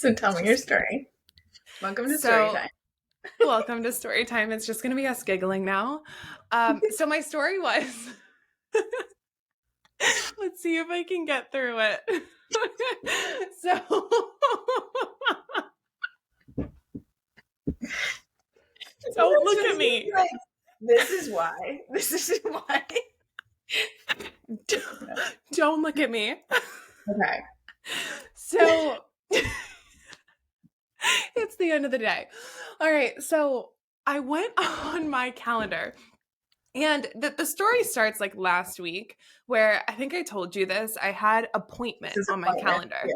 So tell me your story. Welcome to story So, time. welcome to story time. It's just going to be us giggling now. So my story was, let's see if I can get through it. so, don't look at me. Like, this is why. This is why. Don't look at me. Okay. So, it's the end of the day. All right. So I went on my calendar. And the story starts like last week, where I think I told you this. I had appointment This is on my appointment. calendar. Yeah.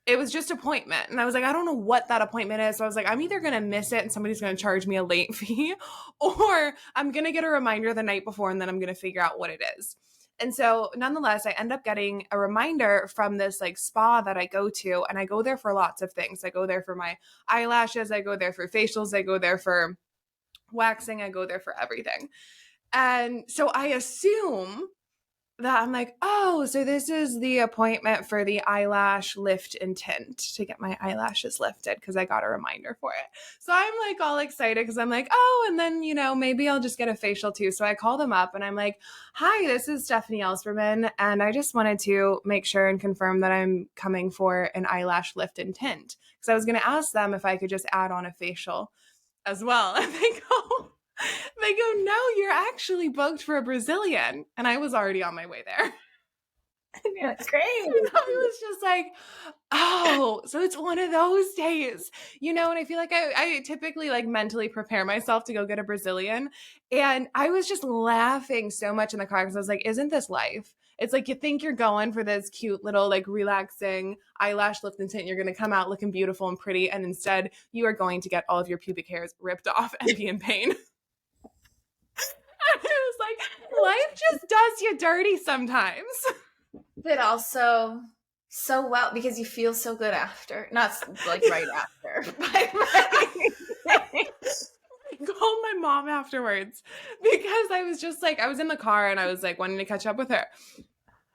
It was just appointment. And I was like, I don't know what that appointment is. So I was like, I'm either going to miss it and somebody's going to charge me a late fee, or I'm going to get a reminder the night before and then I'm going to figure out what it is. And so nonetheless, I end up getting a reminder from this like spa that I go to. And I go there for lots of things. I go there for my eyelashes. I go there for facials. I go there for waxing. I go there for everything. And so I assume that I'm like, oh, so this is the appointment for the eyelash lift and tint to get my eyelashes lifted because I got a reminder for it. So I'm like all excited because I'm like, oh, and then, maybe I'll just get a facial too. So I call them up and I'm like, hi, this is Stephanie Elsperman. And I just wanted to make sure and confirm that I'm coming for an eyelash lift and tint because I was going to ask them if I could just add on a facial as well. And they go, no, you're actually booked for a Brazilian. And I was already on my way there. Yeah, great. And I was just like, oh, so it's one of those days, and I feel like I typically like mentally prepare myself to go get a Brazilian. And I was just laughing so much in the car because I was like, isn't this life? It's like you think you're going for this cute little like relaxing eyelash lift and tint. You're going to come out looking beautiful and pretty. And instead you are going to get all of your pubic hairs ripped off and be in pain. It was like, life just does you dirty sometimes. But also so well because you feel so good after. Not like right after. But I called my mom afterwards because I was just like, I was in the car and I was like wanting to catch up with her.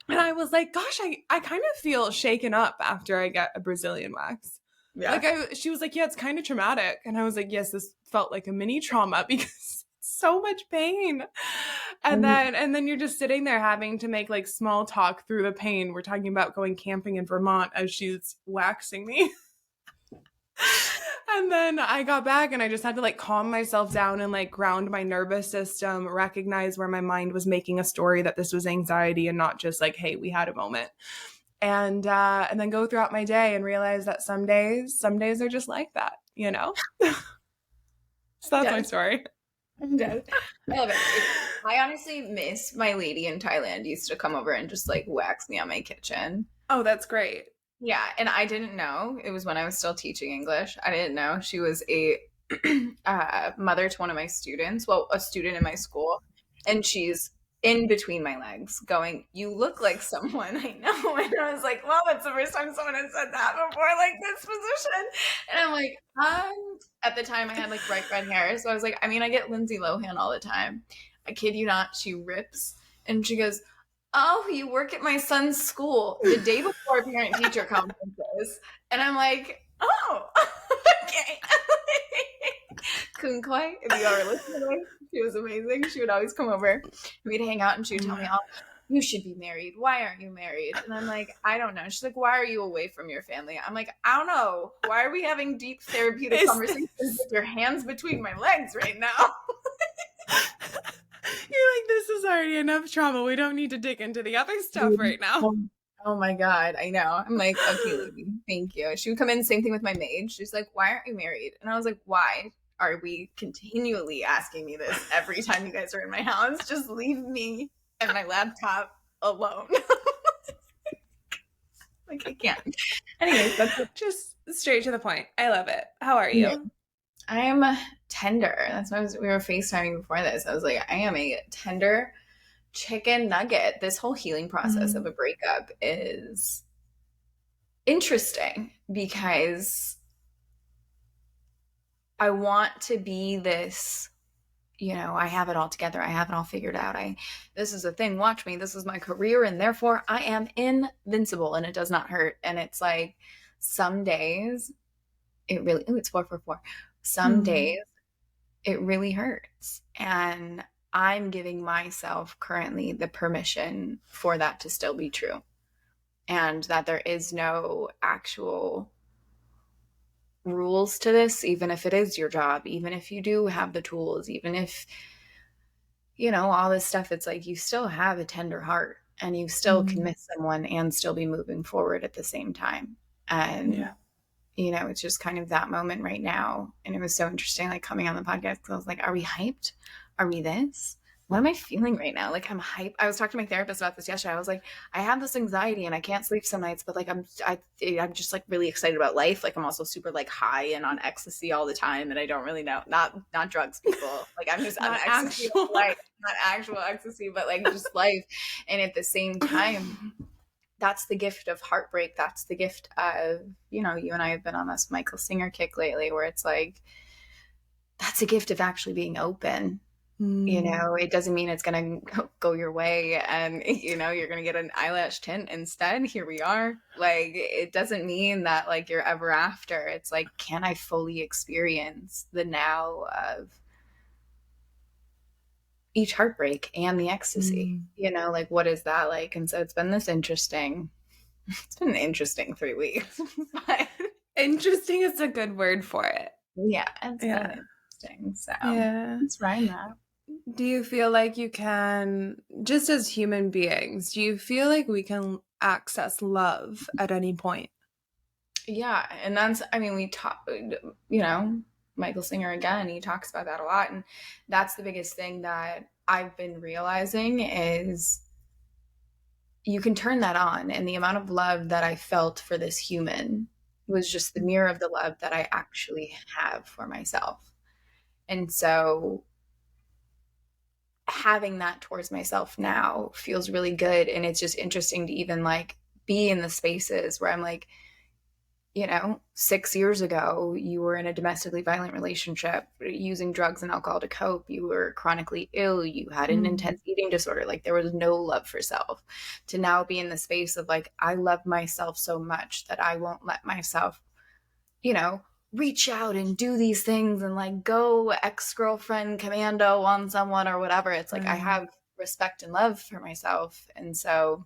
And I was like, gosh, I kind of feel shaken up after I get a Brazilian wax. Yeah. Like she was like, yeah, it's kind of traumatic. And I was like, yes, this felt like a mini trauma because so much pain. And then you're just sitting there having to make like small talk through the pain. We're talking about going camping in Vermont as she's waxing me. And then I got back and I just had to like calm myself down and like ground my nervous system, recognize where my mind was making a story that this was anxiety and not just like, hey, we had a moment. And then go throughout my day and realize that some days are just like that, So that's my story. I'm dead. I love it. I honestly miss my lady in Thailand used to come over and just like wax me on my kitchen. Oh, that's great. Yeah, and I didn't know. It was when I was still teaching English. I didn't know she was a mother to one of my students. Well, a student in my school, and she's in between my legs going, you look like someone I know. And I was like, well, that's the first time someone has said that before, like this position. And I'm like, at the time I had like bright red hair. So I was like, I mean, I get Lindsay Lohan all the time. I kid you not, she rips. And she goes, oh, you work at my son's school the day before parent-teacher conferences. And I'm like, oh, okay. Kunkoi, if you are listening, she was amazing. She would always come over and we'd hang out and she would tell me, oh, you should be married. Why aren't you married? And I'm like, I don't know. She's like, why are you away from your family? I'm like, I don't know. Why are we having deep therapeutic conversations with your hands between my legs right now? You're like, this is already enough trauma. We don't need to dig into the other stuff right now. Oh my God, I know. I'm like, okay, lady, thank you. She would come in, same thing with my maid. She's like, why aren't you married? And I was like, why are we continually asking me this every time you guys are in my house? Just leave me and my laptop alone. Like, I can't. Anyways, that's just straight to the point. I love it. How are you? Yeah. I am tender. That's why we were FaceTiming before this. I was like, I am a tender chicken nugget. This whole healing process of a breakup is interesting because I want to be this, I have it all together. I have it all figured out. This is a thing. Watch me. This is my career. And therefore I am invincible and it does not hurt. And it's like some days it really, oh, it's 444. Some Mm. days it really hurts. And I'm giving myself currently the permission for that to still be true. And that there is no actual rules to this, even if it is your job, even if you do have the tools, even if, all this stuff, it's like you still have a tender heart and you still can Mm. miss someone and still be moving forward at the same time. And Yeah. it's just kind of that moment right now. And it was so interesting, like coming on the podcast, because I was like, are we hyped? Are we this? What am I feeling right now? Like I'm hyped. I was talking to my therapist about this yesterday. I was like, I have this anxiety and I can't sleep some nights, but like I'm just like really excited about life. Like I'm also super like high and on ecstasy all the time, and I don't really know, not drugs, people. Like I'm just on Not ecstasy of actual. life, not actual ecstasy, but like just life. And at the same time, that's the gift of heartbreak. That's the gift of, you and I have been on this Michael Singer kick lately where it's like, that's a gift of actually being open. Mm. It doesn't mean it's going to go your way and, you're going to get an eyelash tint instead. Here we are. Like, it doesn't mean that like you're ever after. It's like, can I fully experience the now of each heartbreak and the ecstasy? Mm. Like, what is that like? And so it's been an interesting 3 weeks. But Interesting is a good word for it. yeah, it's been Yeah. interesting. So Yeah. it's riding that. Do you feel like you can, just as human beings, do you feel like we can access love at any point? Yeah. And that's, I mean, we talk, Michael Singer again, he talks about that a lot. And that's the biggest thing that I've been realizing is you can turn that on. And the amount of love that I felt for this human was just the mirror of the love that I actually have for myself. And so having that towards myself now feels really good. And it's just interesting to even like be in the spaces where I'm like, 6 years ago, you were in a domestically violent relationship, using drugs and alcohol to cope. You were chronically ill. You had an Mm. intense eating disorder. Like there was no love for self. To now be in the space of like, I love myself so much that I won't let myself, you know, reach out and do these things and like go ex girlfriend commando on someone or whatever. It's like I Right. have respect and love for myself. And so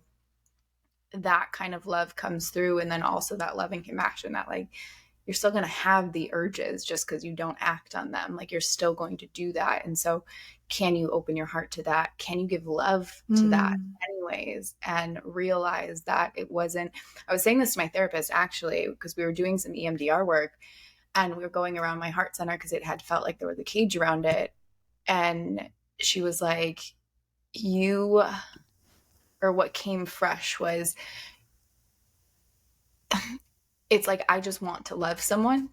that kind of love comes through. And then also that love and compassion that like you're still going to have the urges just because you don't act on them. Like you're still going to do that. And so, can you open your heart to that? Can you give love to that, Mm. anyways? And realize that it wasn't. I was saying this to my therapist actually, because we were doing some EMDR work and we were going around my heart center because it had felt like there was a cage around it. And she was like, you, or what came fresh was, it's like, I just want to love someone.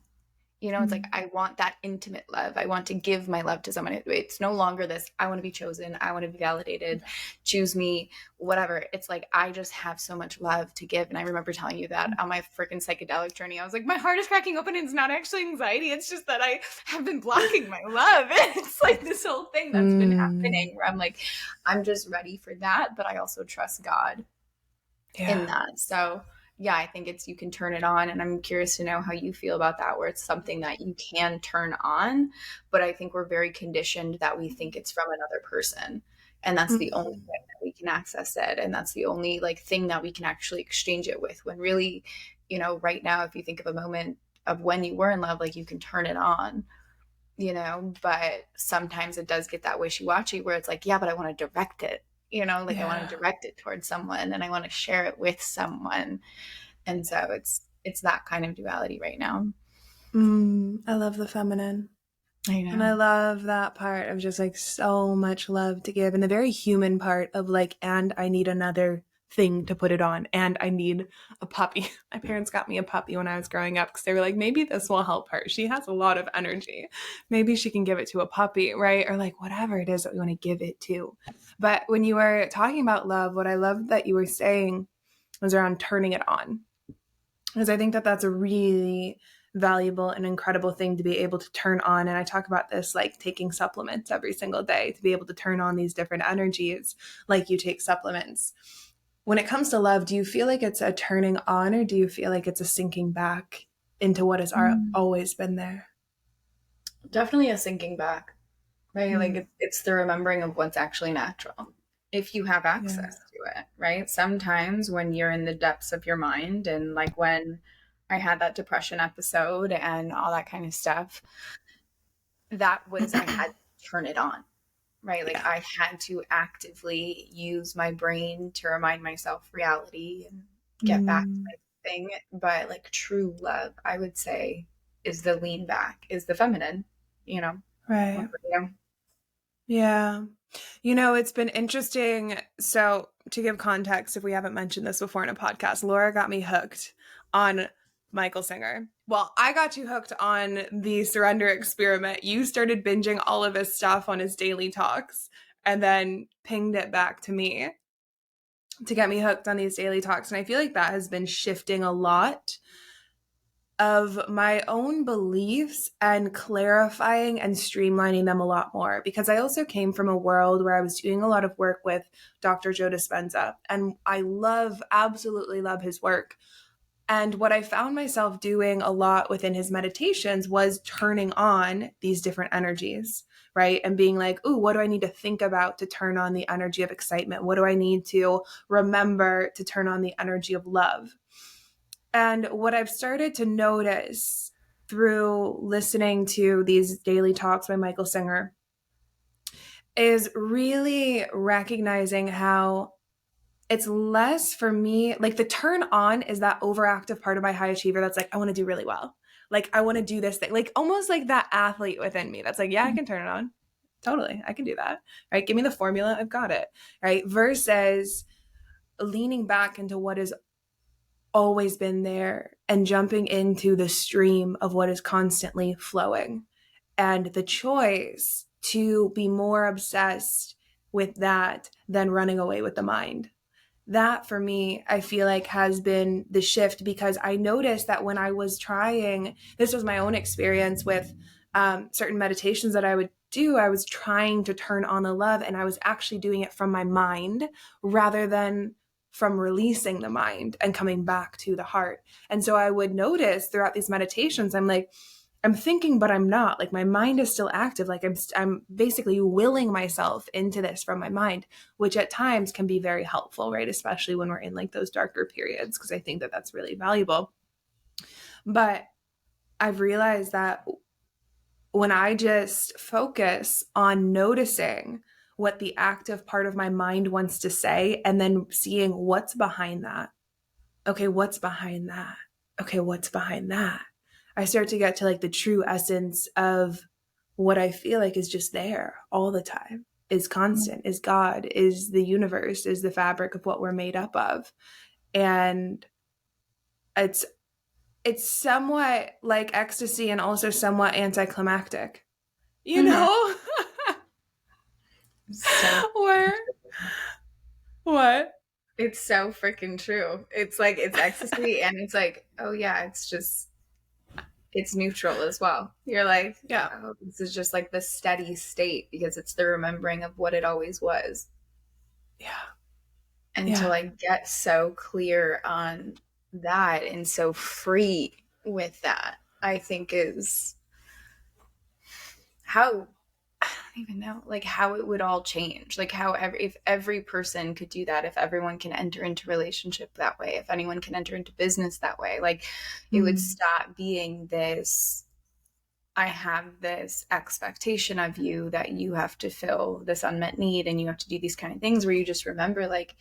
It's like, Mm. I want that intimate love. I want to give my love to someone. It's no longer this, I want to be chosen. I want to be validated. Choose me, whatever. It's like, I just have so much love to give. And I remember telling you that on my freaking psychedelic journey, I was like, my heart is cracking open. And it's not actually anxiety. It's just that I have been blocking my love. And it's like this whole thing that's been Mm. happening where I'm like, I'm just ready for that. But I also trust God in Yeah. that. So yeah, I think it's, you can turn it on, and I'm curious to know how you feel about that, where it's something that you can turn on, but I think we're very conditioned that we think it's from another person, and that's the only Mm. way that we can access it, and that's the only like thing that we can actually exchange it with. When really, right now, if you think of a moment of when you were in love, like you can turn it on, but sometimes it does get that wishy-washy where it's like, yeah, but I want to direct it, like I want Yeah. to direct it towards someone and I want to share it with someone. And so it's that kind of duality right now. I love the feminine. I And I know. love that part of just like so much love to give, and the very human part of like, and I need another thing to put it on, and I need a puppy. My parents got me a puppy when I was growing up because they were like, maybe this will help her. She has a lot of energy. Maybe she can give it to a puppy, right? Or like whatever it is that we want to give it to. But when you were talking about love, what I loved that you were saying was around turning it on, because I think that that's a really valuable and incredible thing to be able to turn on. And I talk about this like taking supplements every single day to be able to turn on these different energies, like you take supplements. When it comes to love, do you feel like it's a turning on, or do you feel like it's a sinking back? into what has Mm. always been there. Definitely a sinking back, right? Like Mm, it's the remembering of what's actually natural if you have yeah. access to it, right? Sometimes when you're in the depths of your mind, and like when I had that depression episode and all that kind of stuff, that was, I had to turn it on, right? Like Yeah. I had to actively use my brain to remind myself reality and get back to Mm, my thing. But like true love, I would say, is the lean back, is the feminine, you know? What right. about you? Yeah. It's been interesting. So, to give context, if we haven't mentioned this before in a podcast, Laura got me hooked on Michael Singer. Well, I got you hooked on the Surrender Experiment. You started binging all of his stuff on his daily talks and then pinged it back to me to get me hooked on these daily talks. And I feel like that has been shifting a lot of my own beliefs and clarifying and streamlining them a lot more, because I also came from a world where I was doing a lot of work with Dr. Joe Dispenza, and I absolutely love his work. And what I found myself doing a lot within his meditations was turning on these different energies, right? And being like, ooh, what do I need to think about to turn on the energy of excitement? What do I need to remember to turn on the energy of love? And what I've started to notice through listening to these daily talks by Michael Singer is really recognizing how it's less for me. Like the turn on is that overactive part of my high achiever that's like, I want to do really well. Like, I want to do this thing, like almost like that athlete within me that's like, yeah, I can turn it on. Totally. I can do that. Right. Give me the formula. I've got it. Right. Versus leaning back into what has always been there and jumping into the stream of what is constantly flowing. And the choice to be more obsessed with that than running away with the mind, that for me, I feel like has been the shift, because I noticed that when I was trying, this was my own experience with certain meditations that I would do, I was trying to turn on the love and I was actually doing it from my mind rather than from releasing the mind and coming back to the heart. And so I would notice throughout these meditations, I'm like, I'm thinking, but I'm not. Like my mind is still active. Like I'm basically willing myself into this from my mind, which at times can be very helpful, right? Especially when we're in like those darker periods, because I think that that's really valuable. But I've realized that when I just focus on noticing what the active part of my mind wants to say and then seeing what's behind that. Okay, what's behind that? Okay, what's behind that? I start to get to like the true essence of what I feel like is just there all the time, is constant, is God, is the universe, is the fabric of what we're made up of. And it's it's somewhat like ecstasy and also somewhat anticlimactic, you Mm-hmm. know? So Or what? it's so freaking true. It's like it's ecstasy, and it's like, oh yeah, it's neutral as well. You're like, Yeah. oh, this is just like the steady state because it's the remembering of what it always was. Yeah. And to Yeah. like get so clear on that and so free with that, I think is how, I don't even know, like how it would all change. Like how if every person could do that, if everyone can enter into relationship that way, if anyone can enter into business that way, like it would Mm. stop being this, I have this expectation of you that you have to fill this unmet need and you have to do these kind of things, where you just remember like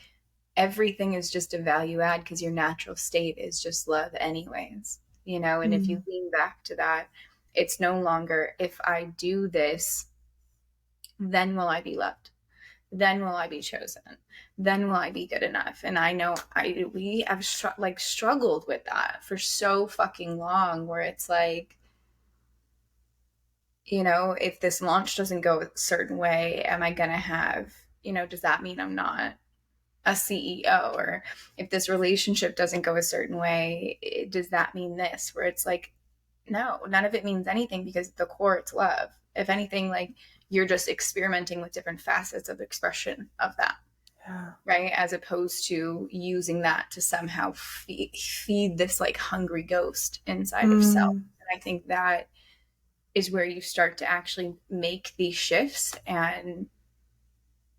everything is just a value add because your natural state is just love anyways, you know. And if you Mm. lean back to that, it's no longer if I do this, then will I be loved, then will I be chosen, then will I be good enough. And I know we have like struggled with that for so fucking long, where it's like, you know, if this launch doesn't go a certain way, am I gonna have, you know, does that mean I'm not a CEO? Or if this relationship doesn't go a certain way, does that mean this? Where it's like, no, none of it means anything, because at the core it's love. If anything, like you're just experimenting with different facets of expression of that. Yeah. right? As opposed to using that to somehow feed this like hungry ghost inside of self. Mm. And I think that is where you start to actually make these shifts and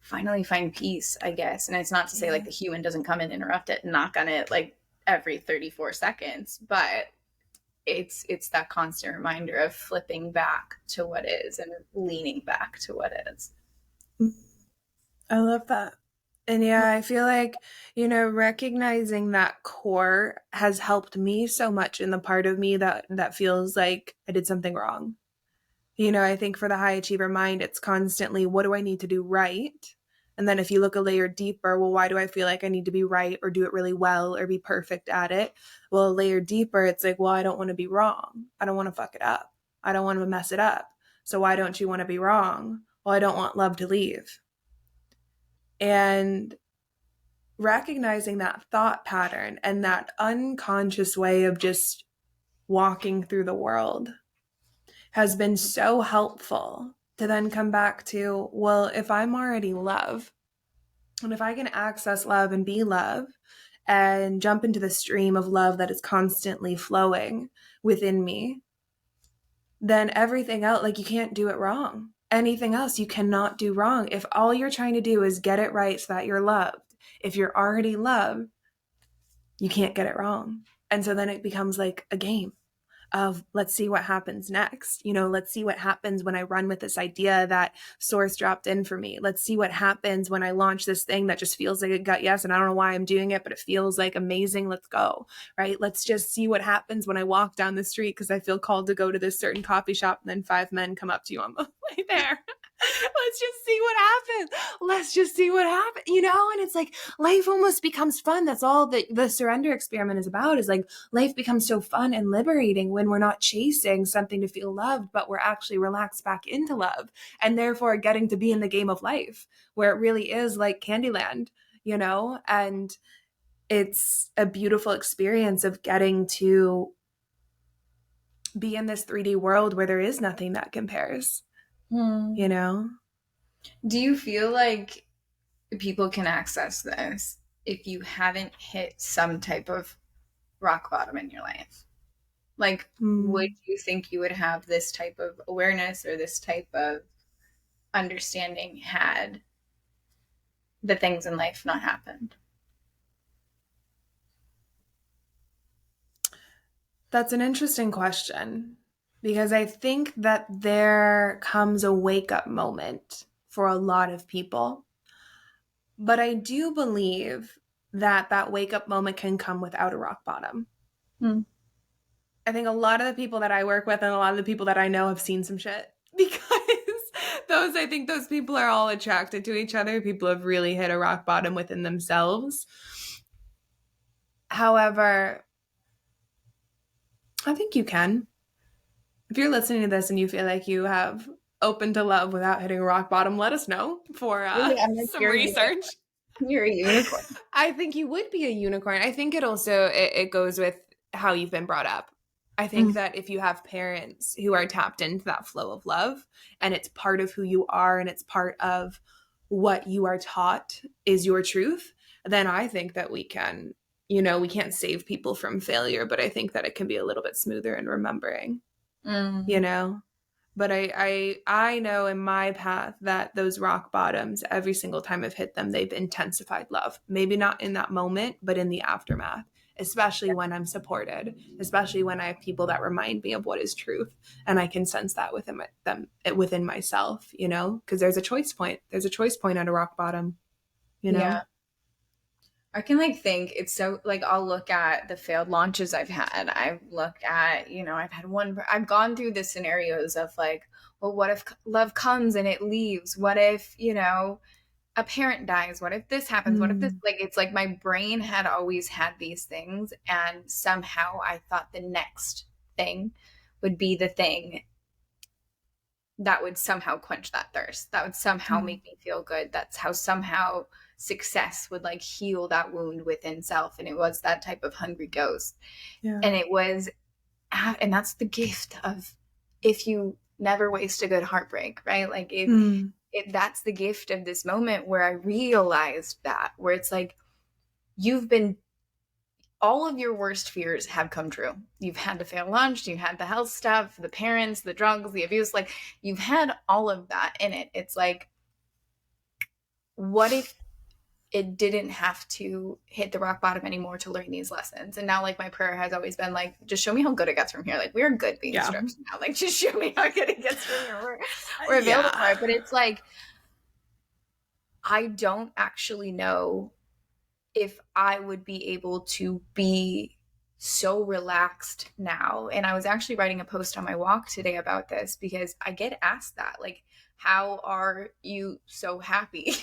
finally find peace, I guess. And it's not to say like Yeah. the human doesn't come and interrupt it and knock on it like every 34 seconds, but it's that constant reminder of flipping back to what is and leaning back to what is. Mm. I love that. And yeah, I feel like, recognizing that core has helped me so much in the part of me that feels like I did something wrong. I think for the high achiever mind, it's constantly, what do I need to do right? And then if you look a layer deeper, well, why do I feel like I need to be right or do it really well or be perfect at it? Well, a layer deeper, it's like, well, I don't want to be wrong. I don't want to fuck it up. I don't want to mess it up. So why don't you want to be wrong? Well, I don't want love to leave. And recognizing that thought pattern and that unconscious way of just walking through the world has been so helpful to then come back to, well, if I'm already love, and if I can access love and be love and jump into the stream of love that is constantly flowing within me, then everything else, like, you can't do it wrong. Anything else you cannot do wrong. If all you're trying to do is get it right so that you're loved, if you're already loved, you can't get it wrong. And so then it becomes like a game of, let's see what happens next. Let's see what happens when I run with this idea that Source dropped in for me. Let's see what happens when I launch this thing that just feels like a gut yes. And I don't know why I'm doing it, but it feels like amazing. Let's go. Right. Let's just see what happens when I walk down the street because I feel called to go to this certain coffee shop. And then 5 men come up to you on the way there. Let's just see what happens. Let's just see what happens, and it's like life almost becomes fun. That's all the surrender experiment is about, is like life becomes so fun and liberating when we're not chasing something to feel loved, but we're actually relaxed back into love and therefore getting to be in the game of life where it really is like Candyland, and it's a beautiful experience of getting to be in this 3D world where there is nothing that compares, you Hmm. know? Do you feel like people can access this if you haven't hit some type of rock bottom in your life? Like, would Mm. you think you would have this type of awareness or this type of understanding had the things in life not happened? That's an interesting question because I think that there comes a wake up moment for a lot of people. But I do believe that that wake up moment can come without a rock bottom. Hmm. I think a lot of the people that I work with and a lot of the people that I know have seen some shit because I think those people are all attracted to each other. People have really hit a rock bottom within themselves. However, I think you can. If you're listening to this and you feel like you have opened to love without hitting rock bottom, let us know for Really, I'm like, some you're a unicorn. research. You're a unicorn. I think you would be a unicorn. I think it goes with how you've been brought up. I think Mm. that if you have parents who are tapped into that flow of love and it's part of who you are and it's part of what you are taught is your truth, then I think that we can't save people from failure, but I think that it can be a little bit smoother in remembering, you Mm. know? But I know in my path that those rock bottoms, every single time I've hit them, they've intensified love. Maybe not in that moment, but in the aftermath, especially when I'm supported, especially when I have people that remind me of what is truth, and I can sense that within myself, because there's a choice point. There's a choice point at a rock bottom, you know. Yeah. I can like think it's so like I'll look at the failed launches I've had. I've looked at, I've had one, I've gone through the scenarios of like, well, what if love comes and it leaves? What if, a parent dies? What if this happens? What if this, Mm, like, it's like my brain had always had these things. And somehow I thought the next thing would be the thing that would somehow quench that thirst. That would somehow mm, make me feel good. That's how somehow success would like heal that wound within self. And it was that type of hungry ghost. yeah. And it was, and that's the gift of if you never waste a good heartbreak, right? Like Mm, that's the gift of this moment where I realized that, where it's like, you've been, all of your worst fears have come true. You've had to fail lunch, you had the health stuff, the parents, the drugs, the abuse, like you've had all of that in it. It's like, what if it didn't have to hit the rock bottom anymore to learn these lessons? And now, like, my prayer has always been like, just show me how good it gets from here. Like, we're good being Yeah. stripped now. Like, just show me how good it gets from here. We're available for Yeah. it. But it's like, I don't actually know if I would be able to be so relaxed now. And I was actually writing a post on my walk today about this, because I get asked that, like, how are you so happy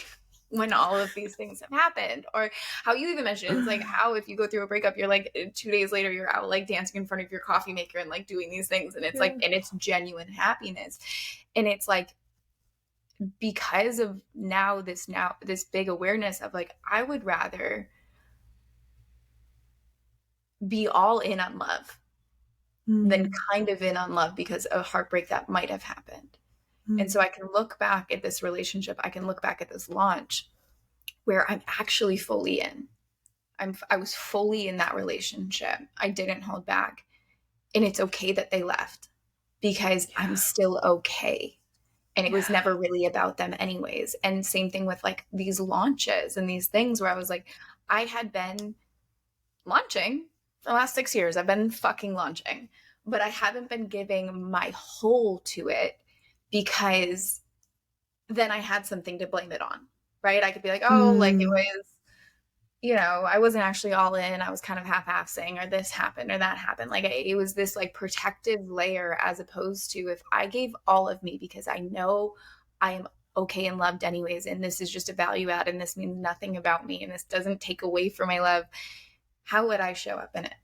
when all of these things have happened? Or how you even mentioned, it's like, how if you go through a breakup, you're like 2 days later, you're out like dancing in front of your coffee maker and like doing these things. And it's like, Yeah. and it's genuine happiness. And it's like, because of this big awareness of like, I would rather be all in on love than Mm. kind of in on love because of heartbreak that might have happened. And so Mm. I can look back at this relationship, I can look back at this launch where I'm actually fully in. I was fully in that relationship. I didn't hold back. And it's okay that they left, because I'm Yeah. still okay. And it was Yeah. never really about them anyways. And same thing with like these launches and these things where I was like, I had been launching for the last 6 years. I've been fucking launching, but I haven't been giving my whole to it, because then I had something to blame it on, right? I could be like, oh, like it Mm. was, I wasn't actually all in. I was kind of half-assing, or this happened or that happened. Like it was this like protective layer, as opposed to if I gave all of me because I know I am okay and loved anyways, and this is just a value add, and this means nothing about me, and this doesn't take away from my love, how would I show up in it?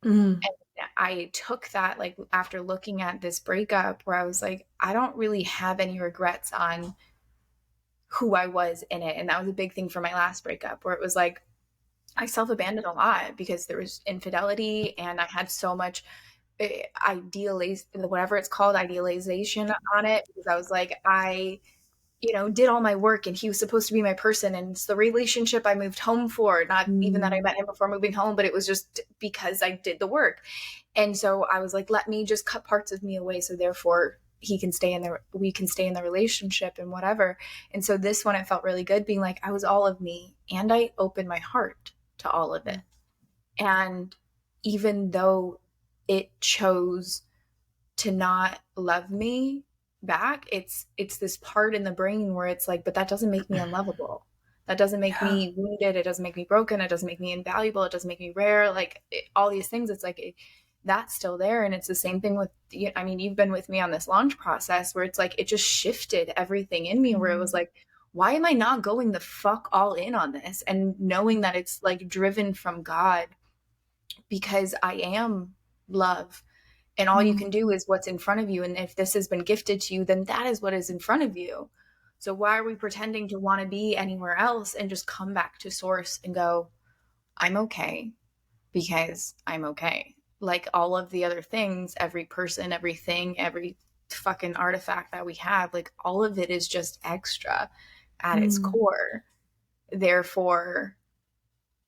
Mm. And I took that, like, after looking at this breakup, where I was like, I don't really have any regrets on who I was in it. And that was a big thing for my last breakup, where it was like, I self abandoned a lot because there was infidelity, and I had so much idealize, whatever it's called, idealization on it, because I was like, I did all my work, and he was supposed to be my person. And it's the relationship I moved home for. Not even that I Mm. met him before moving home, but it was just because I did the work. And so I was like, let me just cut parts of me away, so therefore we can stay in the relationship and whatever. And so this one, it felt really good being like, I was all of me, and I opened my heart to all of it. And even though it chose to not love me back, it's this part in the brain where it's like, but that doesn't make me unlovable. That doesn't make Yeah. me wounded. It doesn't make me broken. It doesn't make me invaluable. It doesn't make me rare. Like all these things, it's like that's still there. And it's the same thing with, I mean, you've been with me on this launch process, where it's like it just shifted everything in me, where it was Mm. like, why am I not going the fuck all in on this? And knowing that it's like driven from God, because I am love, and all you Mm. can do is what's in front of you. And if this has been gifted to you, then that is what is in front of you. So why are we pretending to want to be anywhere else, and just come back to source and go, I'm okay because I'm okay. Like all of the other things, every person, everything, every fucking artifact that we have, like all of it is just extra at its Mm. core. Therefore,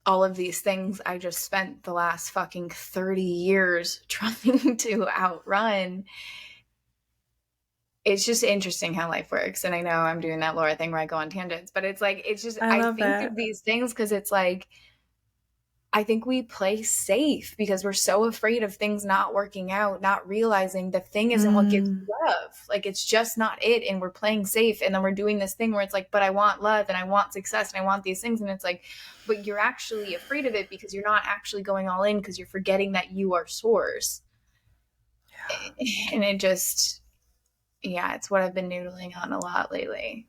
all of these things I just spent the last fucking 30 years trying to outrun. It's just interesting how life works. And I know I'm doing that Laura thing where I go on tangents, but it's like, it's just, I I love think it. of these things because it's like, I think we play safe because we're so afraid of things not working out, not realizing the thing isn't what gives Mm. you love. Like, it's just not it. And we're playing safe. And then we're doing this thing where it's like, but I want love and I want success and I want these things. And it's like, but you're actually afraid of it because you're not actually going all in, because you're forgetting that you are source. And it just, yeah, it's what I've been noodling on a lot lately.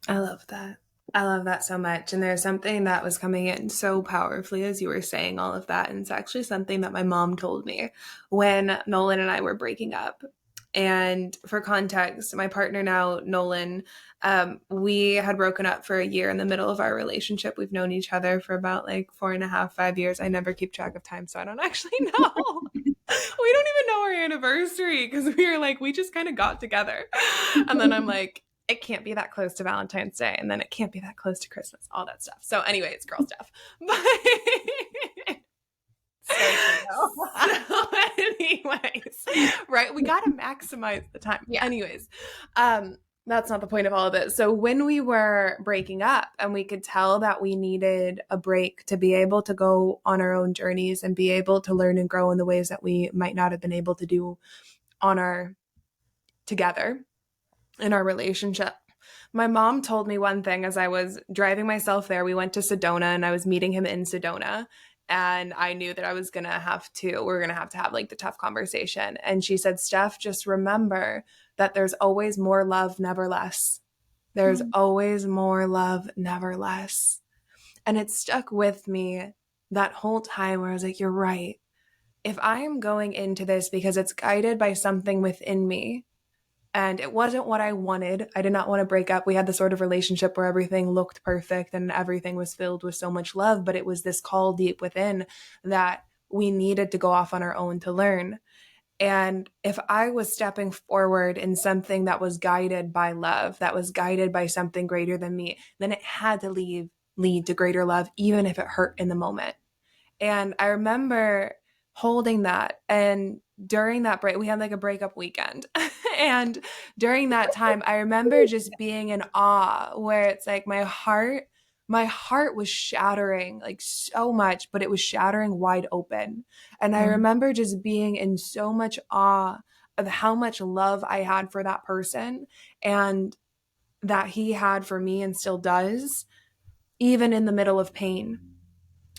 I love that. I love that so much. And there's something that was coming in so powerfully as you were saying all of that. And it's actually something that my mom told me when Nolan and I were breaking up. And for context, my partner now, Nolan, we had broken up for a year in the middle of our relationship. We've known each other for about like 4.5, 5 years. I never keep track of time, so I don't actually know. We don't even know our anniversary because we were like, we just kind of got together. And then I'm like, it can't be that close to Valentine's Day, and then it can't be that close to Christmas, all that stuff. So anyway, it's girl stuff. But So true. so anyways, right? We got to maximize the time. Yeah. Anyways, that's not the point of all of it. So when we were breaking up and we could tell that we needed a break to be able to go on our own journeys and be able to learn and grow in the ways that we might not have been able to do on our together in our relationship. My mom told me one thing as I was driving myself there. We went to Sedona and I was meeting him in Sedona. And I knew that we were going to have like the tough conversation. And she said, Steph, just remember that there's always more love, never less. There's always more love, never less. And it stuck with me that whole time where I was like, you're right. If I am going into this because it's guided by something within me, and it wasn't what I wanted. I did not want to break up. We had the sort of relationship where everything looked perfect and everything was filled with so much love, but it was this call deep within that we needed to go off on our own to learn. And if I was stepping forward in something that was guided by love, that was guided by something greater than me, then it had to lead to greater love, even if it hurt in the moment. And I remember holding that. And during that break, we had like a breakup weekend. And during that time, I remember just being in awe where it's like my heart was shattering like so much, but it was shattering wide open. And I remember just being in so much awe of how much love I had for that person and that he had for me and still does, even in the middle of pain,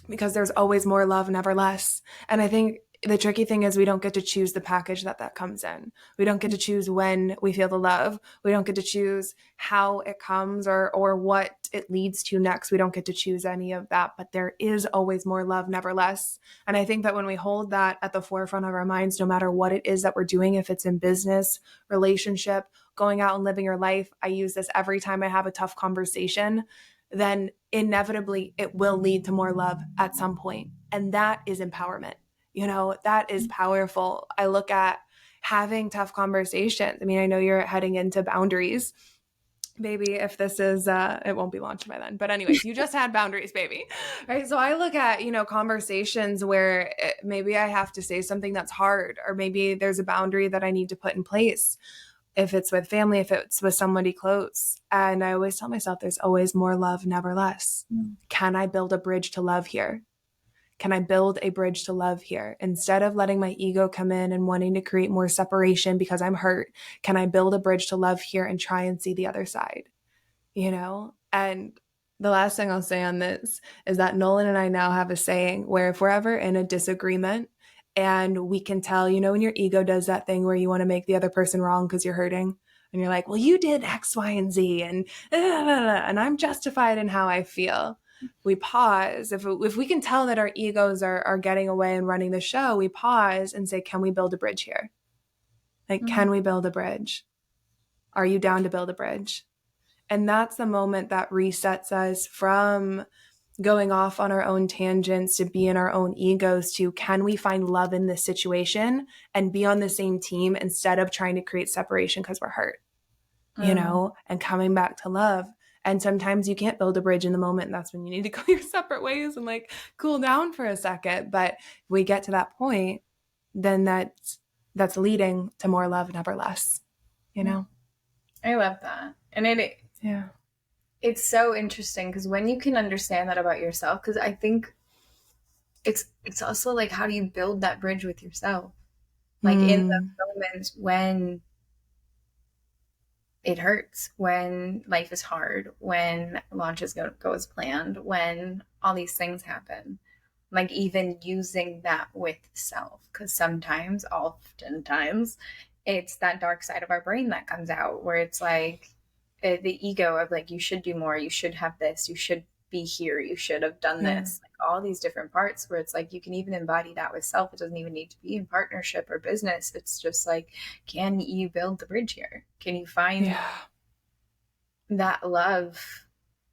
because there's always more love, never less. And I think the tricky thing is we don't get to choose the package that comes in. We don't get to choose when we feel the love. We don't get to choose how it comes or what it leads to next. We don't get to choose any of that, but there is always more love, never less. And I think that when we hold that at the forefront of our minds, no matter what it is that we're doing, if it's in business, relationship, going out and living your life, I use this every time I have a tough conversation, then inevitably it will lead to more love at some point. And that is empowerment. That is powerful. I look at having tough conversations. I mean, I know you're heading into boundaries. Baby, if this is, it won't be launched by then. But anyways, you just had boundaries, baby. Right. So I look at, conversations where maybe I have to say something that's hard, or maybe there's a boundary that I need to put in place. If it's with family, if it's with somebody close. And I always tell myself there's always more love, never less. Can I build a bridge to love here? Can I build a bridge to love here? Instead of letting my ego come in and wanting to create more separation because I'm hurt, can I build a bridge to love here and try and see the other side? And the last thing I'll say on this is that Nolan and I now have a saying where if we're ever in a disagreement and we can tell, when your ego does that thing where you want to make the other person wrong because you're hurting and you're like, well, you did X, Y, and Z and I'm justified in how I feel. We pause. If we can tell that our egos are getting away and running the show, we pause and say, can we build a bridge here? Like, can we build a bridge? Are you down to build a bridge? And that's the moment that resets us from going off on our own tangents to be in our own egos to, can we find love in this situation and be on the same team instead of trying to create separation because we're hurt, and coming back to love. And sometimes you can't build a bridge in the moment. And that's when you need to go your separate ways and like cool down for a second. But if we get to that point, then that's leading to more love, never less, I love that. And yeah. It's so interesting because when you can understand that about yourself, because I think it's also like, how do you build that bridge with yourself? Like in the moments when it hurts, when life is hard, when launches go as planned, when all these things happen. Like even using that with self, because oftentimes, it's that dark side of our brain that comes out where it's like the ego of like, you should do more, you should have this, you should be here, you should have done this, like all these different parts where it's like you can even embody that with self. It doesn't even need to be in partnership or business. It's just like, can you build the bridge here? Can you find that love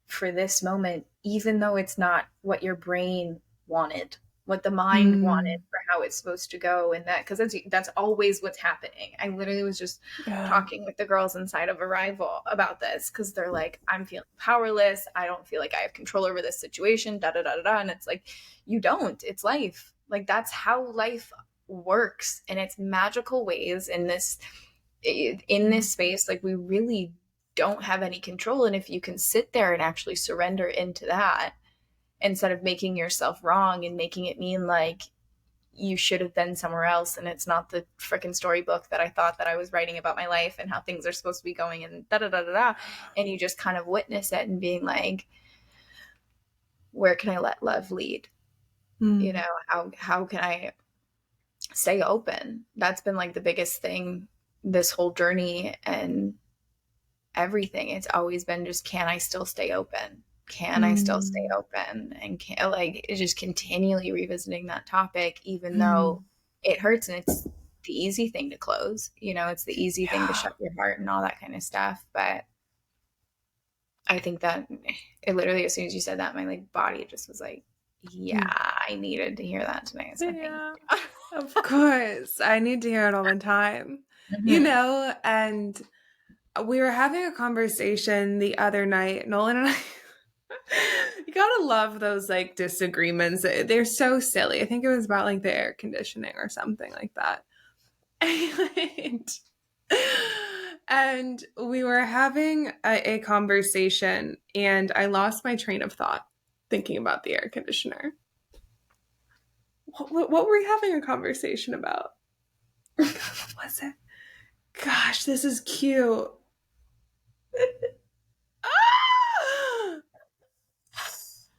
for this moment, even though it's not what your brain wanted? what the mind wanted for how it's supposed to go, and that, because that's always what's happening. I literally was just Yeah. talking with the girls inside of Arrival about this, because they're like, I'm feeling powerless, I don't feel like I have control over this situation, da da da da da. And it's like, you don't. It's life. Like, that's how life works in its magical ways. In this space, like, we really don't have any control. And if you can sit there and actually surrender into that, instead of making yourself wrong and making it mean like you should have been somewhere else and it's not the freaking storybook that I thought that I was writing about my life and how things are supposed to be going, and da da da da da, and you just kind of witness it and being like, where can I let love lead? You know, how can I stay open? That's been like the biggest thing this whole journey and everything. It's always been just, can I still stay open? Can I still stay open? And can, like, it's just continually revisiting that topic, even though it hurts, and it's the easy thing to close. You know, it's the easy thing to shut your heart and all that kind of stuff. But I think that it literally, as soon as you said that, my like body just was like, yeah, I needed to hear that tonight. So Yeah, of course. I need to hear it all the time. You mm-hmm. know, and we were having a conversation the other night, Nolan and I. You gotta love those like disagreements. They're so silly. I think it was about like the air conditioning or something like that. And we were having a conversation, and I lost my train of thought thinking about the air conditioner. What were we having a conversation about? What was it? Gosh, this is cute.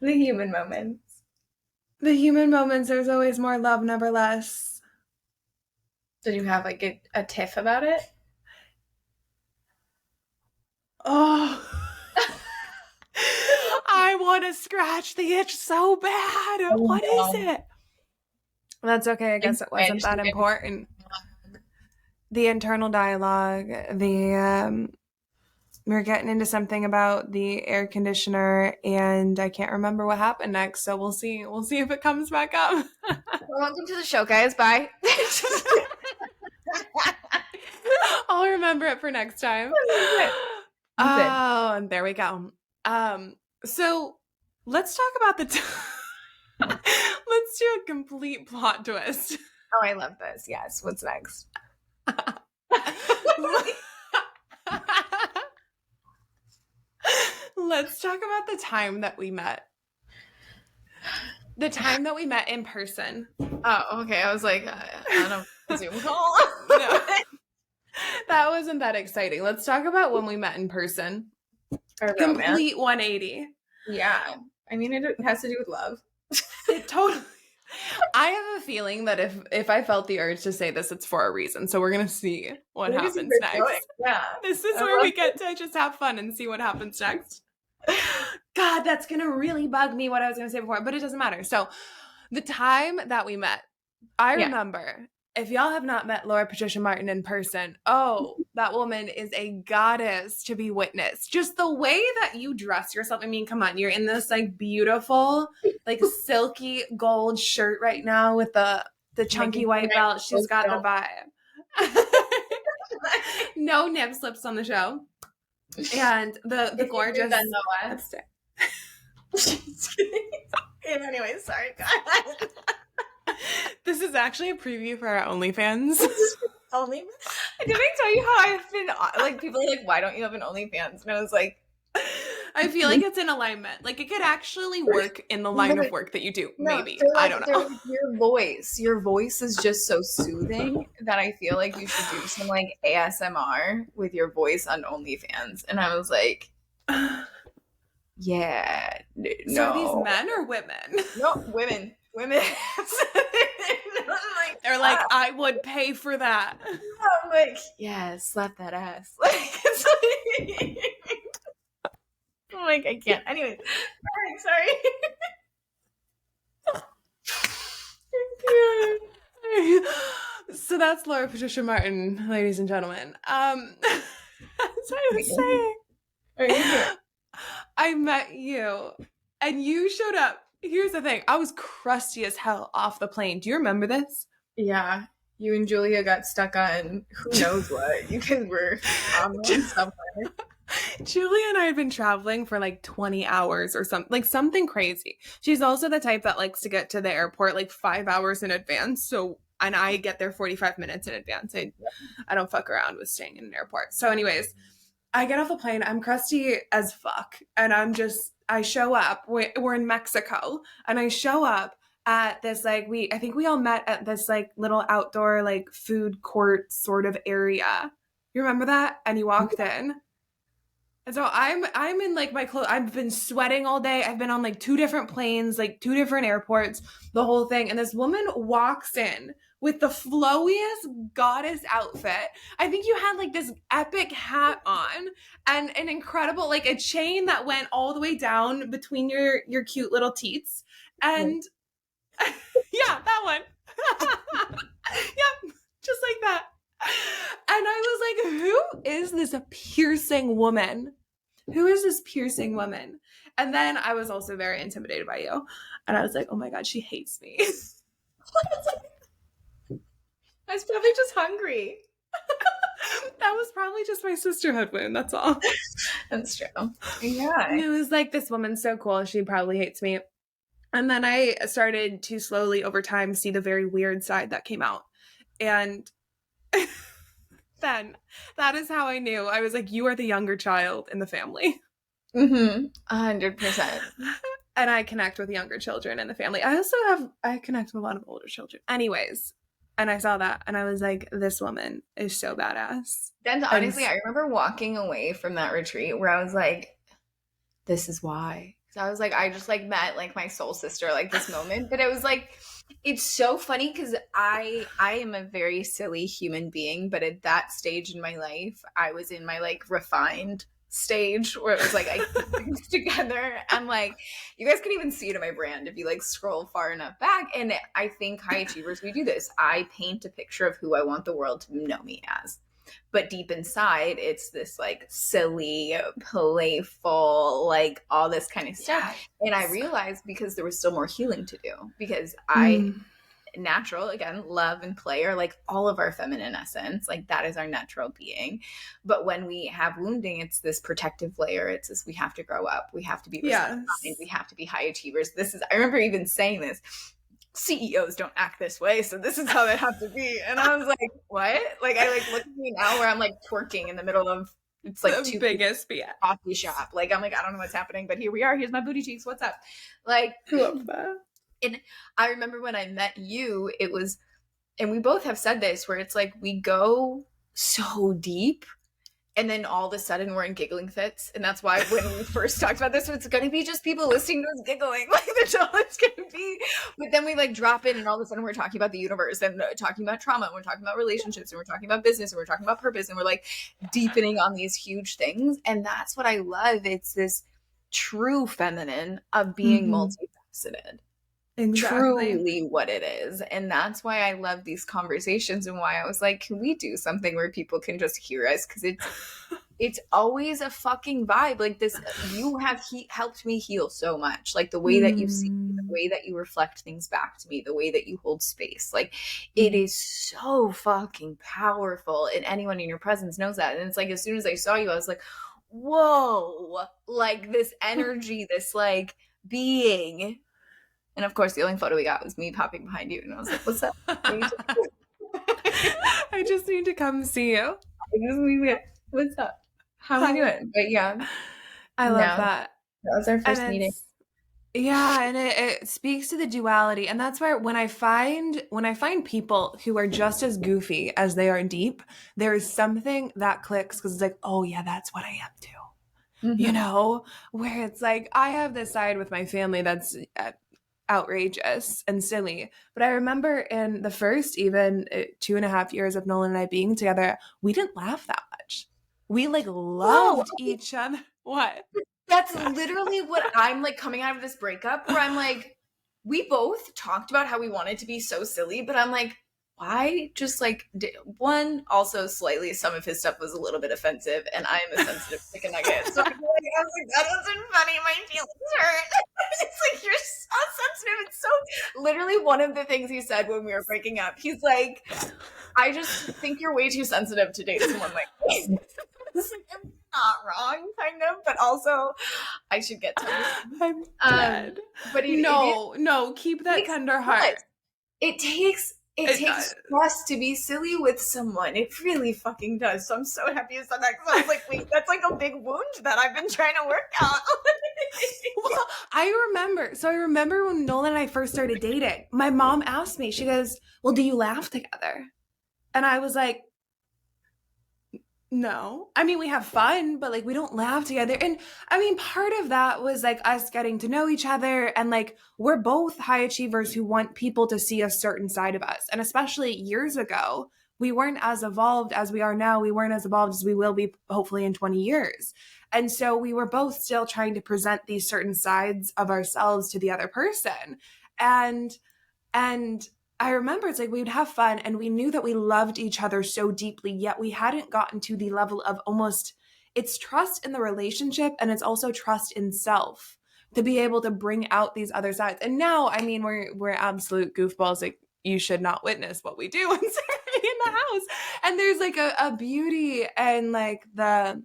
The human moments. The human moments, there's always more love, never less. Did you have like a tiff about it? Oh. I want to scratch the itch so bad. Oh, What no. is it? That's okay. I guess it wasn't that important. The internal dialogue, we were getting into something about the air conditioner, and I can't remember what happened next. So we'll see. We'll see if it comes back up. Welcome to the show, guys. Bye. I'll remember it for next time. Oh, and there we go. So let's talk about let's do a complete plot twist. Oh, I love this. Yes. What's next? Let's talk about the time that we met. The time that we met in person. Oh, okay. I was like, I don't know, Zoom call. No, that wasn't that exciting. Let's talk about when we met in person. Complete 180. Yeah. I mean, it has to do with love. It totally. I have a feeling that if I felt the urge to say this, it's for a reason. So we're going to see what happens next. Yeah. This is where we get to just have fun and see what happens next. God, that's going to really bug me what I was going to say before, but it doesn't matter. So the time that we met, I remember, if y'all have not met Laura Patricia Martin in person, oh, that woman is a goddess to be witnessed. Just the way that you dress yourself. I mean, come on, you're in this like beautiful, like silky gold shirt right now with the chunky white belt. She's got the vibe. No nip slips on the show. And the gorgeous lipstick. Anyway, sorry, God. This is actually a preview for our OnlyFans. Did I tell you how I've been like, people are like, why don't you have an OnlyFans? And I was like, I feel like it's in alignment. Like it could actually work in the line of work that you do. Maybe. I don't know. Your voice is just so soothing that I feel like you should do some like ASMR with your voice on OnlyFans. And I was like, yeah, no. So are these men or women? No, women. They're like, I would pay for that. I'm like, yeah, slap that ass. Like, it's like, I'm like, I can't. Anyway, sorry. So that's Laura Patricia Martin, ladies and gentlemen. That's what I was saying. I met you, and you showed up Here's the thing. I was crusty as hell off the plane. Do you remember this? Yeah. You and Julia got stuck on who knows what. You guys were on one somewhere. Julia and I had been traveling for like 20 hours or something, like something crazy. She's also the type that likes to get to the airport like 5 hours in advance. So, and I get there 45 minutes in advance. I don't fuck around with staying in an airport. So, anyways, I get off the plane. I'm crusty as fuck. And I show up. We're in Mexico. And I show up at this, like, I think we all met at this, like, little outdoor, like, food court sort of area. You remember that? And you walked in. And so I'm in like my clothes. I've been sweating all day. I've been on like two different planes, like two different airports, the whole thing. And this woman walks in with the flowiest goddess outfit. I think you had like this epic hat on and an incredible like a chain that went all the way down between your cute little teats. And yeah, that one. Yep, just like that. And I was like, who is this piercing woman? Who is this piercing woman? And then I was also very intimidated by you. And I was like, oh my God, she hates me. I was probably just hungry. That was probably just my sisterhood wound. That's all. That's true. Yeah. It was like, this woman's so cool. She probably hates me. And then I started to slowly over time see the very weird side that came out. And then that is how I knew. I was like, you are the younger child in the family. 100%. And I connect with younger children in the family. I connect with a lot of older children. Anyways, and I saw that and I was like, this woman is so badass. Then honestly, I remember walking away from that retreat where I was like, this is why. So I was like, I just like met like my soul sister like this moment. But it was like, it's so funny because I am a very silly human being, but at that stage in my life, I was in my like refined stage where it was like I keep things together. And like you guys can even see it in my brand if you like scroll far enough back. And I think high achievers, we do this. I paint a picture of who I want the world to know me as. But deep inside, it's this like silly, playful, like all this kind of stuff. Yes. And I realized because there was still more healing to do because natural, again, love and play are like all of our feminine essence. Like that is our natural being. But when we have wounding, it's this protective layer. It's this, we have to grow up. We have to be refined. We have to be high achievers. I remember even saying this. CEOs don't act this way, so this is how they have to be. And I was like, what? Like I like look at me now where I'm like twerking in the middle of it's like the biggest coffee shop. Like I'm like, I don't know what's happening, but here we are. Here's my booty cheeks. What's up? Like and I remember when I met you, it was, and we both have said this, where it's like we go so deep and then all of a sudden we're in giggling fits. And that's why when we first talked about this, it's going to be just people listening to us giggling. Like that's all it's going to be. But then we like drop in and all of a sudden we're talking about the universe and talking about trauma. And we're talking about relationships and we're talking about business and we're talking about purpose. And we're like deepening on these huge things. And that's what I love. It's this true feminine of being multifaceted. Exactly. Truly what it is. And that's why I love these conversations and why I was like, can we do something where people can just hear us? Because it's always a fucking vibe. Like this, you have helped me heal so much. Like the way that you see me, the way that you reflect things back to me, the way that you hold space. Like it is so fucking powerful. And anyone in your presence knows that. And it's like, as soon as I saw you, I was like, whoa, like this energy, this like being. And of course, the only photo we got was me popping behind you. And I was like, what's up? I just need to come see you. What's up? How are you doing? But yeah. I love that. That was our first meeting. Yeah, and it speaks to the duality. And that's where when I find people who are just as goofy as they are deep, there is something that clicks because it's like, oh yeah, that's what I am too. You know, where it's like, I have this side with my family that's outrageous and silly. But I remember in the first even 2.5 years of Nolan and I being together, we didn't laugh that much. We like loved each other. What? That's literally what I'm like coming out of this breakup where I'm like, we both talked about how we wanted to be so silly, but I'm like, why just like one, also slightly some of his stuff was a little bit offensive, and I am a sensitive chicken nugget, so I was like, that wasn't funny, my feelings hurt. It's like, you're so sensitive. It's so literally one of the things he said when we were breaking up. He's like, I just think you're way too sensitive to date someone like me. It's like, I'm not wrong, kind of, but also I should get tongue. I'm Um, dead. but No, keep that takes tender guts. heart. It It takes does. trust to be silly with someone. It really fucking does. So I'm so happy you said that, because I was like, wait, that's like a big wound that I've been trying to work out. Well, I remember when Nolan and I first started dating, my mom asked me, she goes, well, do you laugh together? And I was like, no. I mean, we have fun, but like we don't laugh together. And I mean, part of that was like us getting to know each other. And like we're both high achievers who want people to see a certain side of us. And especially years ago, we weren't as evolved as we are now. We weren't as evolved as we will be hopefully in 20 years. And so we were both still trying to present these certain sides of ourselves to the other person. And and I remember it's like we would have fun and we knew that we loved each other so deeply, yet we hadn't gotten to the level of almost it's trust in the relationship and it's also trust in self to be able to bring out these other sides. And now, I mean, we're absolute goofballs. Like you should not witness what we do in the house. And there's like a beauty and like the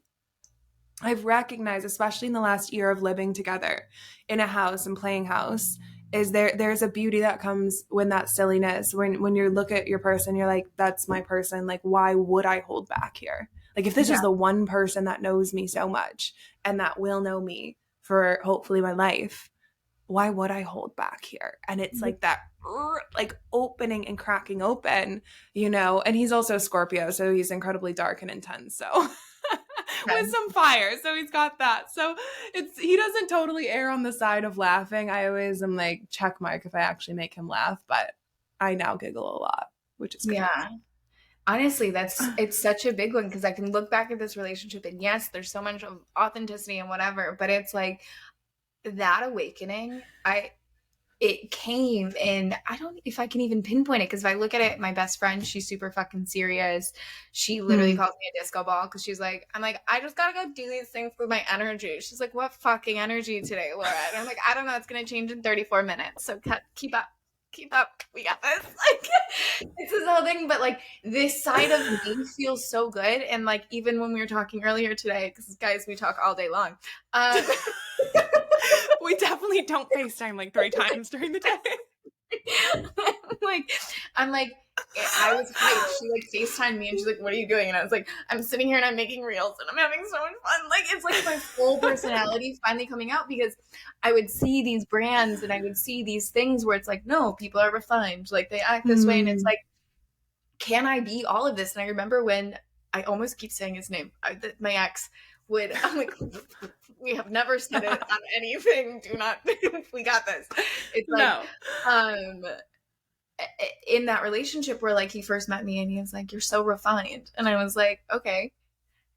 I've recognized, especially in the last year of living together in a house and playing house, is there's a beauty that comes when that silliness, when you look at your person, you're like, that's my person. Like, why would I hold back here? Like, if this Yeah. is the one person that knows me so much and that will know me for hopefully my life, why would I hold back here? And it's like that, like opening and cracking open, you know. And he's also a Scorpio, so he's incredibly dark and intense. So with some fire. So he's got that. So he doesn't totally err on the side of laughing. I always am like check mark if I actually make him laugh, but I now giggle a lot, which is great. Yeah. Honestly, it's such a big one, because I can look back at this relationship and yes, there's so much of authenticity and whatever, but it's like that awakening, it came in, I don't know if I can even pinpoint it, because if I look at it, my best friend, she's super fucking serious. She literally calls me a disco ball, because she's like, I'm like, I just gotta go do these things with my energy. She's like, what fucking energy today, Laura? And I'm like, I don't know, it's gonna change in 34 minutes, so keep up, we got this. Like, it's this whole thing, but like this side of me feels so good. And like even when we were talking earlier today, because guys, we talk all day long, We definitely don't FaceTime like 3 times during the day. like I'm like, I was hyped. She like FaceTimed me and she's like, what are you doing? And I was like, I'm sitting here and I'm making reels and I'm having so much fun. Like it's like my full personality finally coming out, because I would see these brands and I would see these things where it's like, no, people are refined, like they act this way, and it's like, can I be all of this? And I remember when I almost keep saying his name, my ex would, I'm like, we have never said it on anything. Do not, we got this. It's like, No. In that relationship where like he first met me and he was like, you're so refined. And I was like, okay.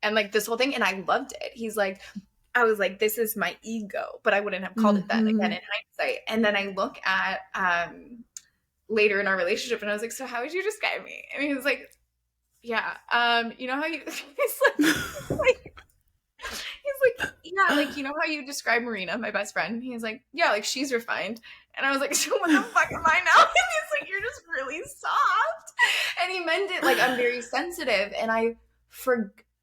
And like this whole thing, and I loved it. He's like, I was like, this is my ego, but I wouldn't have called it that again in hindsight. And then I look at later in our relationship and I was like, so how would you describe me? And he was like, yeah, you know how you he's like, yeah, like, you know how you describe Marina, my best friend? He's like, yeah, like she's refined. And I was like, so what the fuck am I now? And he's like, you're just really soft. And he meant it like I'm very sensitive. And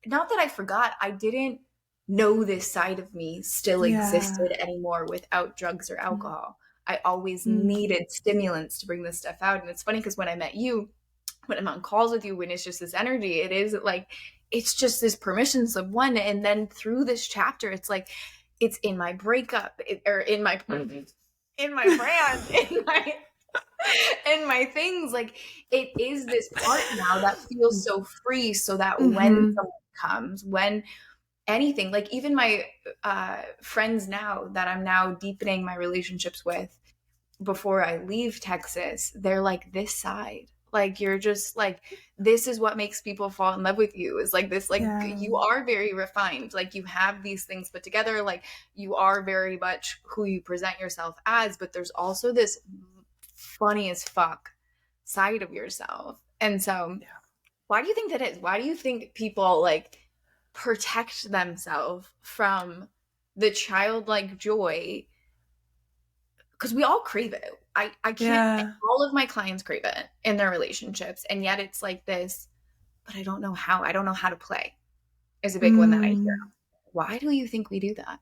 not that I forgot, I didn't know this side of me still existed anymore without drugs or alcohol. I always needed stimulants to bring this stuff out. And it's funny because when I met you, when I'm on calls with you, when it's just this energy, it is like, it's just this permission slip one. And then through this chapter, it's like, it's in my breakup, or in my brand, in my things. Like it is this part now that feels so free, so that when someone comes, when anything, like even my friends now that I'm now deepening my relationships with before I leave Texas, they're like, this side, like you're just like, this is what makes people fall in love with you, is like this, like you are very refined, like you have these things put together, like you are very much who you present yourself as, but there's also this funny as fuck side of yourself. And so, why do you think that is? Why do you think people like protect themselves from the childlike joy? Because we all crave it. I can't, Yeah. all of my clients crave it in their relationships. And yet it's like this, but I don't know how. I don't know how to play is a big one that I hear. Mm. Why do you think we do that?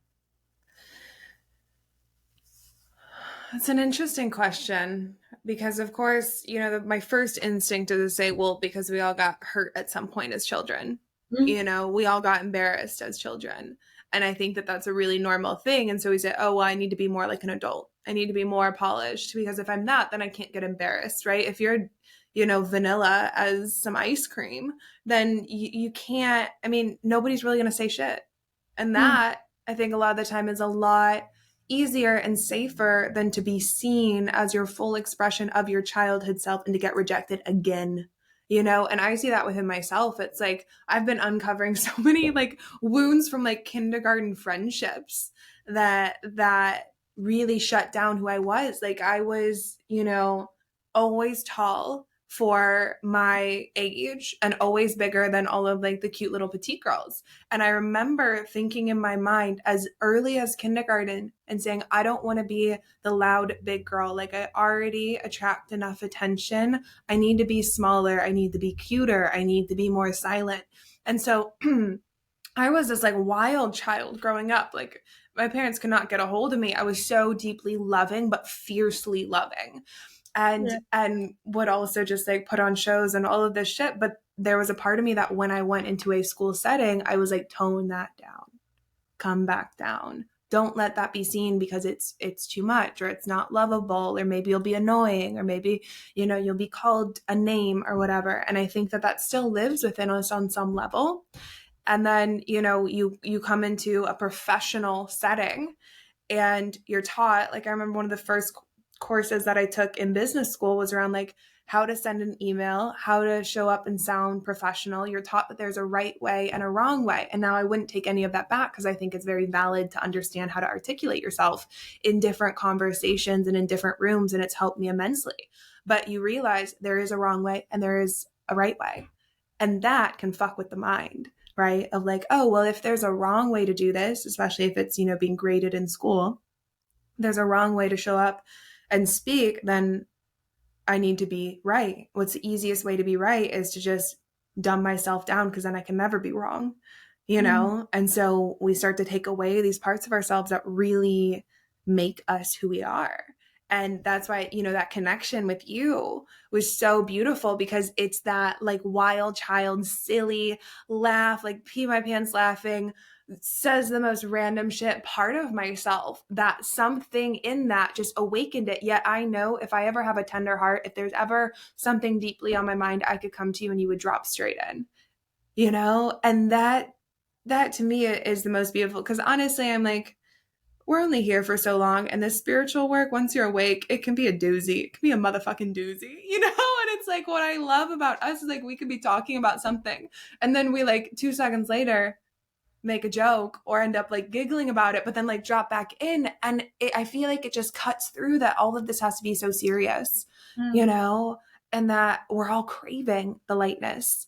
That's an interesting question because, of course, my first instinct is to say, well, because we all got hurt at some point as children. Mm, We all got embarrassed as children. And I think that that's a really normal thing. And so we say, oh, well, I need to be more like an adult. I need to be more polished because if I'm not, then I can't get embarrassed, right? If you're, vanilla as some ice cream, then you can't, I mean, nobody's really going to say shit. And mm, that, I think, a lot of the time is a lot easier and safer than to be seen as your full expression of your childhood self and to get rejected again. And I see that within myself. It's like I've been uncovering so many like wounds from like kindergarten friendships that really shut down who I was. Like I was, always tall for my age and always bigger than all of like the cute little petite girls. And I remember thinking in my mind as early as kindergarten and saying, I don't want to be the loud big girl. Like I already attract enough attention. I need to be smaller. I need to be cuter. I need to be more silent. And so I was this like wild child growing up. Like my parents could not get a hold of me. I was so deeply loving, but fiercely loving. yeah. And would also just like put on shows and all of this shit. But there was a part of me that when I went into a school setting, I was like, tone that down, come back down. Don't let that be seen because it's too much or it's not lovable or maybe you'll be annoying or maybe you'll be called a name or whatever. And I think that that still lives within us on some level. And then you come into a professional setting and you're taught, like I remember one of the first courses that I took in business school was around like how to send an email, how to show up and sound professional. You're taught that there's a right way and a wrong way. And now I wouldn't take any of that back because I think it's very valid to understand how to articulate yourself in different conversations and in different rooms. And it's helped me immensely. But you realize there is a wrong way and there is a right way. And that can fuck with the mind, right? Of like, oh, well, if there's a wrong way to do this, especially if it's, being graded in school, there's a wrong way to show up and speak, then I need to be right. What's the easiest way to be right is to just dumb myself down because then I can never be wrong, Mm, And so we start to take away these parts of ourselves that really make us who we are. And that's why, that connection with you was so beautiful because it's that like wild child, silly laugh, like pee my pants laughing, says the most random shit part of myself that something in that just awakened it. Yet I know if I ever have a tender heart, if there's ever something deeply on my mind, I could come to you and you would drop straight in, and that to me is the most beautiful because honestly, I'm like, we're only here for so long. And this spiritual work, once you're awake, it can be a doozy. It can be a motherfucking doozy, And it's like what I love about us is like we could be talking about something. And then we like 2 seconds later make a joke or end up like giggling about it, but then like drop back in. And I feel like it just cuts through that all of this has to be so serious, mm. and that we're all craving the lightness.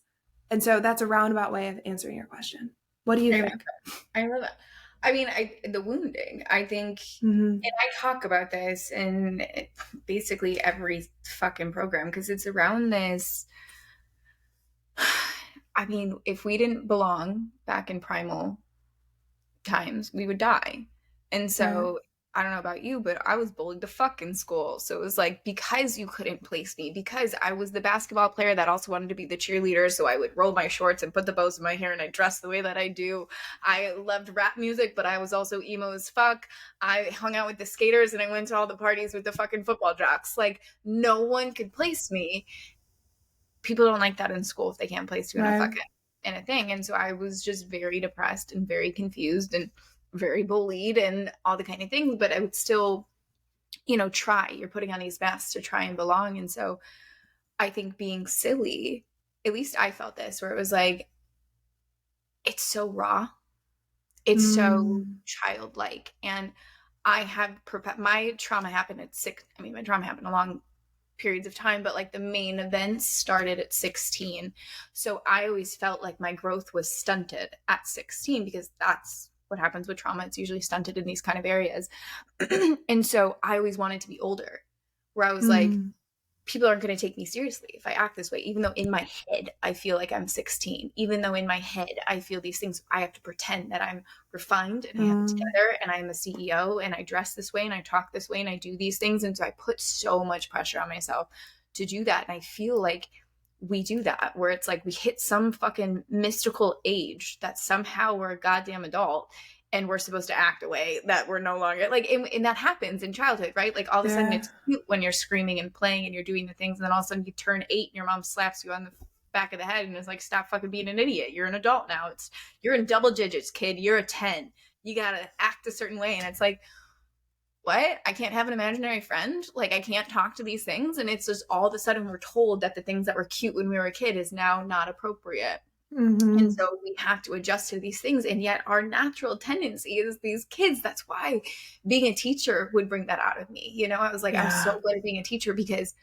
And so that's a roundabout way of answering your question. What do you I love think? it. I love it. I mean, the wounding. I think, Mm-hmm. and I talk about this in basically every fucking program because it's around this. I mean, if we didn't belong back in primal times, we would die. And Right. so I don't know about you, but I was bullied the fuck in school. So it was like because you couldn't place me, because I was the basketball player that also wanted to be the cheerleader. So I would roll my shorts and put the bows in my hair and I dressed the way that I do. I loved rap music, but I was also emo as fuck. I hung out with the skaters and I went to all the parties with the fucking football jocks. Like no one could place me. People don't like that in school if they can't place you in a Right. fucking in a thing. And so I was just very depressed and very confused and very bullied and all the kind of things. But I would still, try. You're putting on these masks to try and belong. And so I think being silly, at least I felt this, where it was like, it's so raw. It's so Mm. childlike. And I have my trauma happened at 6. I mean, my trauma happened a long periods of time, but like the main events started at 16. So I always felt like my growth was stunted at 16 because that's what happens with trauma. It's usually stunted in these kind of areas. And so I always wanted to be older, where I was like, Mm. people aren't going to take me seriously if I act this way, even though in my head I feel like I'm 16, even though in my head I feel these things. I have to pretend that I'm refined and I have it Mm. together and I'm a CEO and I dress this way and I talk this way and I do these things. And so I put so much pressure on myself to do that. And I feel like we do that, where it's like we hit some fucking mystical age that somehow we're a goddamn adult and we're supposed to act a way that we're no longer like, and that happens in childhood, right? Like all of a sudden Yeah. it's cute when you're screaming and playing and you're doing the things, and then all of a sudden you turn 8 and your mom slaps you on the back of the head and is like, stop fucking being an idiot, you're an adult now. You're in double digits, kid, you're a 10, you gotta act a certain way. And it's like, what? I can't have an imaginary friend? Like, I can't talk to these things? And it's just all of a sudden we're told that the things that were cute when we were a kid is now not appropriate. And Mm-hmm. so we have to adjust to these things. And yet our natural tendency is these kids. That's why being a teacher would bring that out of me. You know, I was like, I'm so Yeah. good at being a teacher because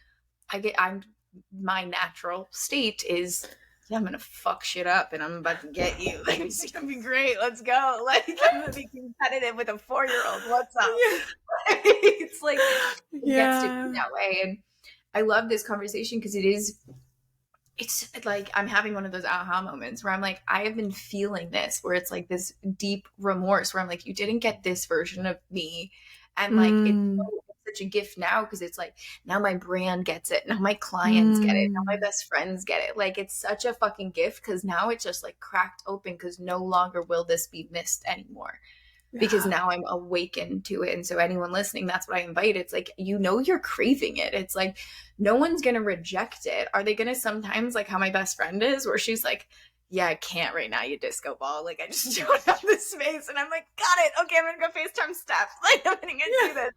my natural state is, yeah, I'm gonna fuck shit up and I'm about to get you. Like, it's gonna be great. Let's go. Like, I'm gonna be competitive with a 4-year-old. What's up? It's like it gets to be Yeah. that way. And I love this conversation because it's like I'm having one of those aha moments where I'm like, I have been feeling this, where it's like this deep remorse where I'm like, you didn't get this version of me. And like, Mm. it's such a gift now because it's like, now my brand gets it. Now my clients get it. Now my Mm. best friends get it. Like, it's such a fucking gift because now it's just like cracked open because no longer will this be missed anymore, because Yeah. now I'm awakened to it. And so anyone listening, that's what I invite. It's like, you're craving it. It's like, no one's going to reject it. Are they going to sometimes, like how my best friend is, where she's like, yeah, I can't right now, you disco ball. Like, I just don't have the space. And I'm like, got it. Okay, I'm going to go FaceTime Steph. Like, I'm going to Yeah. do this.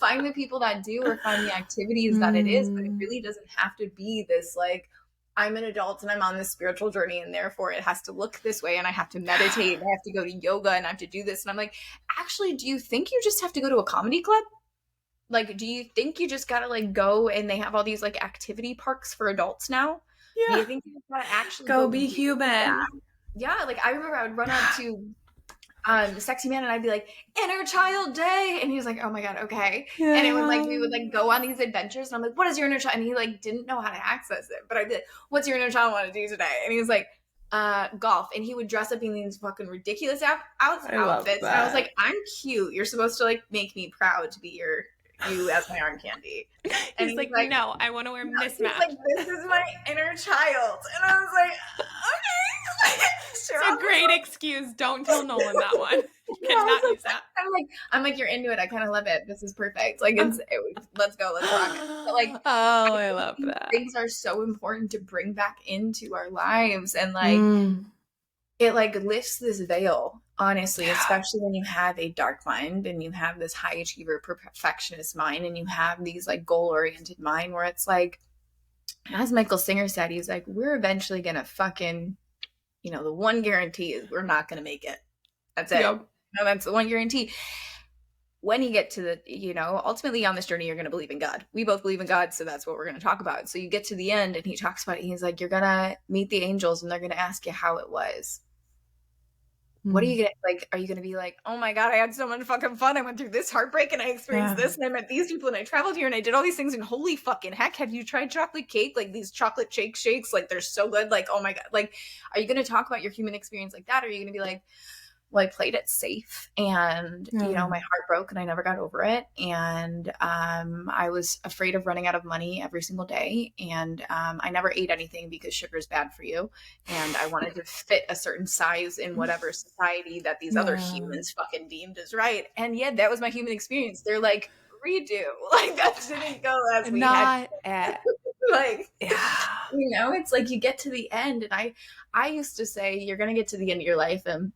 Find the people that do, or find the activities that it is. But it Mm. really doesn't have to be this, like, I'm an adult and I'm on this spiritual journey and therefore it has to look this way and I have to meditate and I have to go to yoga and I have to do this. And I'm like, actually, do you think you just have to go to a comedy club? Like, do you think you just gotta like go and they have all these like activity parks for adults now? Do you Yeah. think you gotta actually Go go be do human. that? Yeah, like I remember I would run up Yeah. to the sexy man and I'd be like, inner child day, and he was like, oh my god, okay. And it was like we Yeah. would like go on these adventures and I'm like, what is your inner child? And he like didn't know how to access it, but I'd be like, what's your inner child want to do today? And he was like, golf. And he would dress up in these fucking ridiculous I love outfits and I was that. like, I'm cute, you're supposed to like make me proud to be you as my arm candy. And He's he's like, like, no, I want to wear no, he's like, mismatch. this is my inner child. And I was like, okay. Sure, It's a I'll great go. excuse. Don't tell Nolan that one. You Yeah, I was cannot like, use that. I'm like, you're into it. I kind of love it. This is perfect. Like, let's go, let's rock it. But like, Oh, I I think love these that. things are so important to bring back into our lives, and like, Mm. it like lifts this veil, honestly, Yeah. especially when you have a dark mind and you have this high achiever, perfectionist mind, and you have these like goal oriented mind, where it's like, as Michael Singer said, he's like, we're eventually gonna fucking, the one guarantee is we're not gonna make it. That's it. Yep. No, that's the one guarantee. When you get to ultimately on this journey, you're going to believe in God. We both believe in God, so that's what we're going to talk about. So you get to the end, and he talks about it. He's like, you're going to meet the angels, and they're going to ask you how it was. What are Mm. you going to, like, are you going to be like, oh my God, I had so much fucking fun. I went through this heartbreak, and I experienced Yeah. this, and I met these people, and I traveled here, and I did all these things, and holy fucking heck, have you tried chocolate cake? Like, these chocolate shakes, like, they're so good. Like, oh my God. Like, are you going to talk about your human experience like that? Or are you going to be like, well, I played it safe and, Yeah. my heart broke and I never got over it. And I was afraid of running out of money every single day. And I never ate anything because sugar is bad for you. And I wanted to fit a certain size in whatever society that these other Yeah. humans fucking deemed as right. And yeah, that was my human experience. They're like, redo. Like, that didn't go as we had. Not at. Like, Yeah. it's like you get to the end. And I used to say, you're going to get to the end of your life and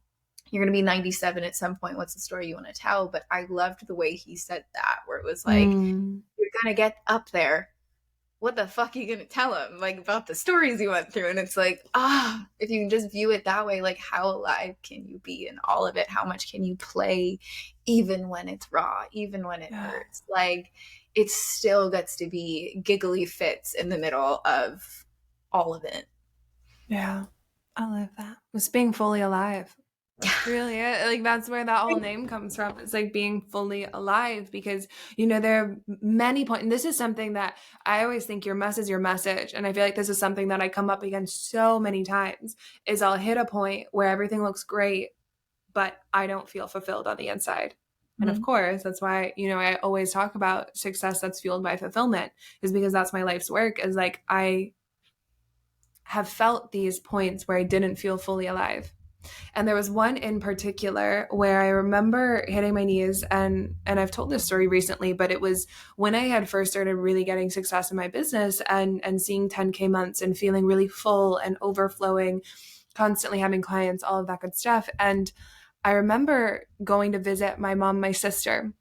you're going to be 97 at some point. What's the story you want to tell? But I loved the way he said that, where it was like, Mm. you're going to get up there. What the fuck are you going to tell him? Like, about the stories you went through. And it's like, if you can just view it that way, like, how alive can you be in all of it? How much can you play, even when it's raw, even when it Yeah. hurts? Like, it still gets to be giggly fits in the middle of all of it. Yeah. I love that. It's being fully alive. That's really it. Like that's where that whole name comes from. It's like being fully alive because there are many points. And this is something that I always think your mess is your message. And I feel like this is something that I come up against so many times is I'll hit a point where everything looks great, but I don't feel fulfilled on the inside. And of Mhm. course, that's why, I always talk about success that's fueled by fulfillment is because that's my life's work is like I have felt these points where I didn't feel fully alive. And there was one in particular where I remember hitting my knees and I've told this story recently, but it was when I had first started really getting success in my business and seeing 10K months and feeling really full and overflowing, constantly having clients, all of that good stuff. And I remember going to visit my mom, my sister,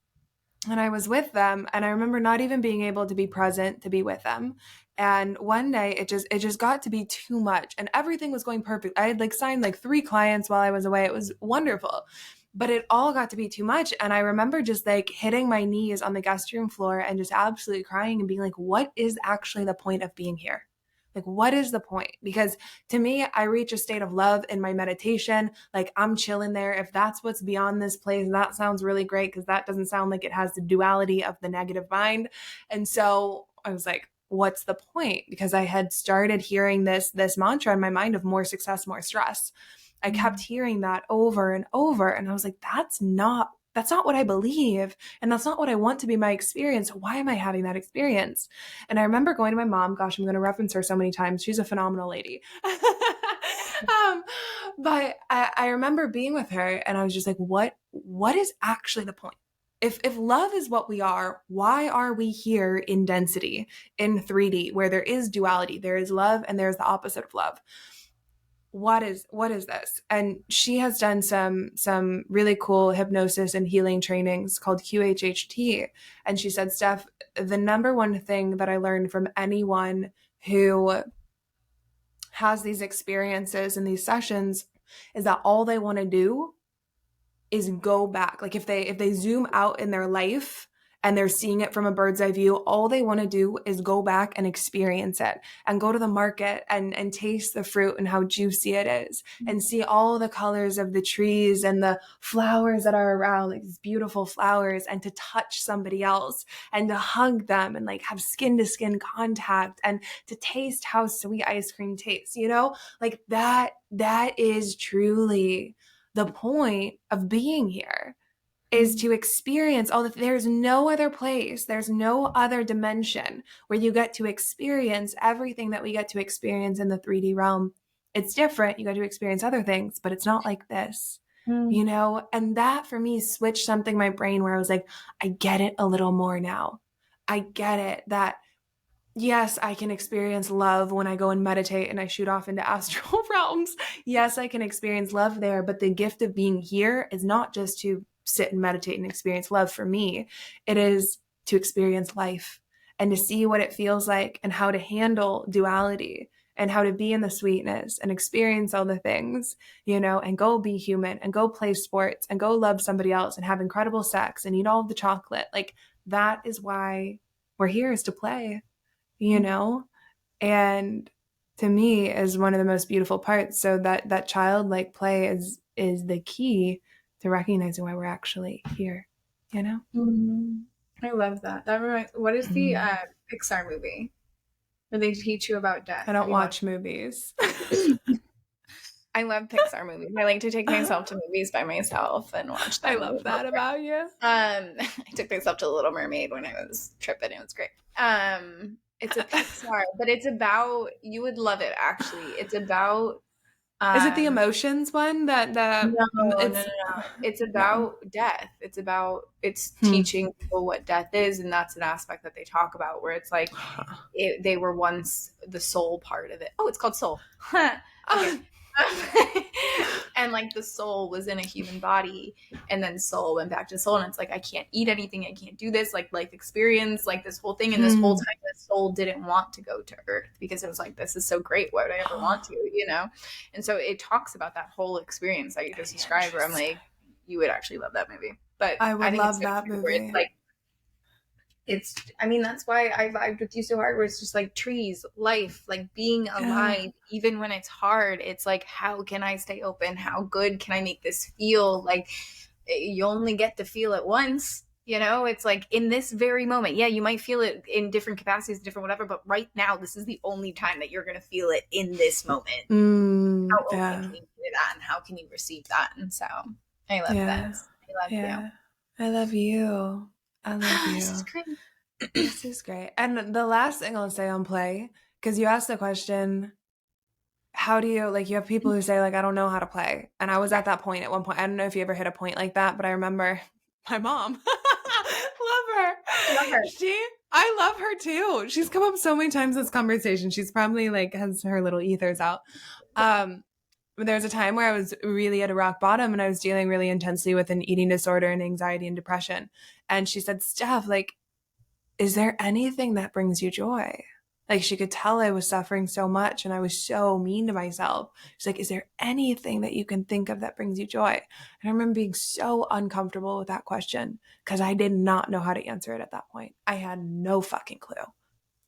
and I was with them and I remember not even being able to be present to be with them. And one day it just got to be too much and everything was going perfect. I had like signed like 3 clients while I was away. It was wonderful. But it all got to be too much and I remember just like hitting my knees on the guest room floor and just absolutely crying and being like what is actually the point of being here? Like what is the point? Because to me, I reach a state of love in my meditation. Like I'm chilling there. If that's what's beyond this place, that sounds really great because that doesn't sound like it has the duality of the negative mind. And so I was like, what's the point? Because I had started hearing this mantra in my mind of more success, more stress. I kept hearing that over and over. And I was like, that's not what I believe. And that's not what I want to be my experience. Why am I having that experience? And I remember going to my mom, gosh, I'm going to reference her so many times. She's a phenomenal lady. um, but I remember being with her and I was just like, what is actually the point? If love is what we are, why are we here in density, in 3D, where there is duality? There is love and there's the opposite of love. What is this? And she has done some really cool hypnosis and healing trainings called QHHT. And she said, Steph, the number one thing that I learned from anyone who has these experiences and these sessions is that all they want to do is go back. Like if they zoom out in their life and they're seeing it from a bird's eye view, all they want to do is go back and experience it and go to the market and taste the fruit and how juicy it is and see all the colors of the trees and the flowers that are around, like these beautiful flowers, and to touch somebody else and to hug them and like have skin to skin contact and to taste how sweet ice cream tastes, like that is truly the point of being here is to experience all that. There's no other place, there's no other dimension where you get to experience everything that we get to experience in the 3D realm. It's different. You get to experience other things, but it's not like this, And that for me switched something in my brain where I was like, I get it a little more now. I get it that yes, I can experience love when I go and meditate and I shoot off into astral realms. Yes, I can experience love there, but the gift of being here is not just to sit and meditate and experience love for me. It is to experience life and to see what it feels like and how to handle duality and how to be in the sweetness and experience all the things, and go be human and go play sports and go love somebody else and have incredible sex and eat all of the chocolate. Like that is why we're here, is to play, you know and to me is one of the most beautiful parts. So that childlike play is the key to recognizing why we're actually here. Mhm. I love that. What is the Pixar movie where they teach you about I death? Have don't you watched? watch movies. I love Pixar movies. I like to take myself to movies by myself and watch I them. love that about you. I took myself to The Little Mermaid when I was tripping. It was great. It's a Pixar, but it's about, you would love it actually. It's about Is it the um emotions one that no, no, no, no. it's It's no? about death. It's Hmm. teaching people what death is, and that's an aspect that they talk about where it's like they were once the soul part of it. Oh, it's called soul. Okay. And like the soul was in a human body and then soul went back to soul, and it's like I can't eat anything, I can't do this, like life experience, like this whole thing, and this whole Hmm. time the soul didn't want to go to earth because it was like this is so great, why would I ever want to. And so it talks about that whole experience that you just described where I'm Interesting. like, you would actually love that movie. But I I would think it's love so that true where it's movie. like I mean, that's why I vibed with you so hard, where it's just like trees, life, like being Yeah. alive, even when it's hard. It's like, how can I stay open? How good can I make this feel? Like, you only get to feel it once. You know, it's like in this very moment. Yeah, you might feel it in different capacities, different whatever, but right now, this is the only time that you're going to feel it in this moment. How open Yeah. can you hear that, and how can you receive that? And so I love Yeah. this. I love you. Yeah. I love you. I love This is you. great. This is great. And the last thing I'll say on play, because you asked the question, how do you, like, you have people who say, like, I don't know how to play. And I was at Right. that point at one point. I don't know if you ever hit a point like that, but I remember my mom. Love her. Love her. I love her too. She's come up so many times in this conversation. She's probably like has her little ethers out. Um, there was a time where I was really at a rock bottom and I was dealing really intensely with an eating disorder and anxiety and depression. And she said, Steph, like, is there anything that brings you joy? Like, she could tell I was suffering so much and I was so mean to myself. She's like, is there anything that you can think of that brings you joy? And I remember being so uncomfortable with that question because I did not know how to answer it at that point. I had no fucking clue.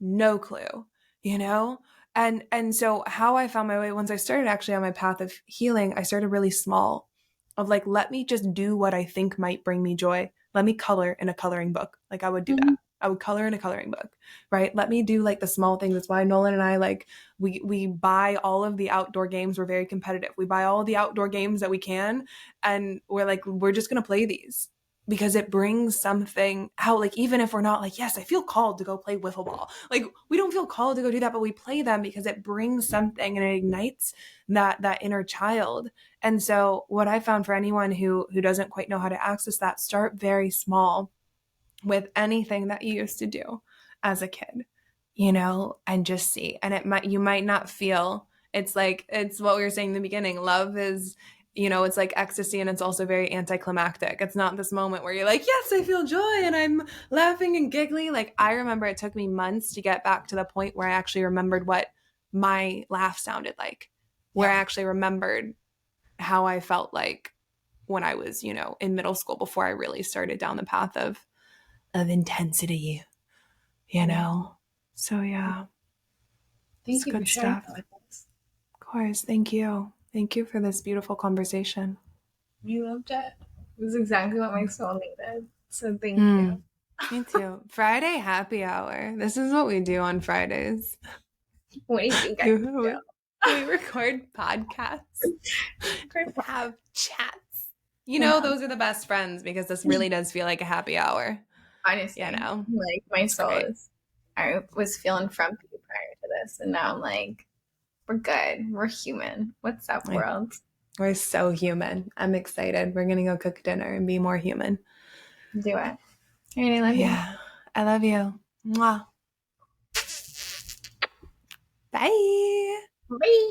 No clue, you know? And so how I found my way once I started actually on my path of healing, I started really small of like, let me just do what I think might bring me joy. Let me color in a coloring book. Like I would do that. Mhm. I would color in a coloring book, right? Let me do like the small things. That's why Nolan and I like we buy all of the outdoor games. We're very competitive. We buy all the outdoor games that we can, and we're like we're just gonna play these because it brings something out. Like even if we're not like, yes, I feel called to go play wiffle ball. Like we don't feel called to go do that, but we play them because it brings something and it ignites that inner child. And so what I found for anyone who doesn't quite know how to access that, start very small with anything that you used to do as a kid, you know, and just see. And you might not feel, it's like, it's what we were saying in the beginning. Love is, you know, it's like ecstasy and it's also very anticlimactic. It's not this moment where you're like, yes, I feel joy and I'm laughing and giggling. Like I remember it took me months to get back to the point where I actually remembered what my laugh sounded like, where I Yeah. actually remembered how I felt like when I was, you know, in middle school before I really started down the path of intensity, you Yeah. know? So yeah, it's Thank you for good sharing stuff. that with us. Of course. Thank you. Thank you for this beautiful conversation. We loved it. It was exactly what my soul needed. So thank you. Mm, me too. Friday happy hour. This is what we do on Fridays. What do you think I we, we record podcasts do? and have chats. You know, Yeah. those are the best friends because this really does feel like a happy hour. You Honestly, know, like my it's soul great. is. I was feeling frumpy prior to this, and now I'm like, we're good. We're human. What's up, Like, world? we're so human. I'm excited. We're going to go cook dinner and be more human. Do it. All right, I love you. Yeah. I love you. Mwah. Bye. Bye.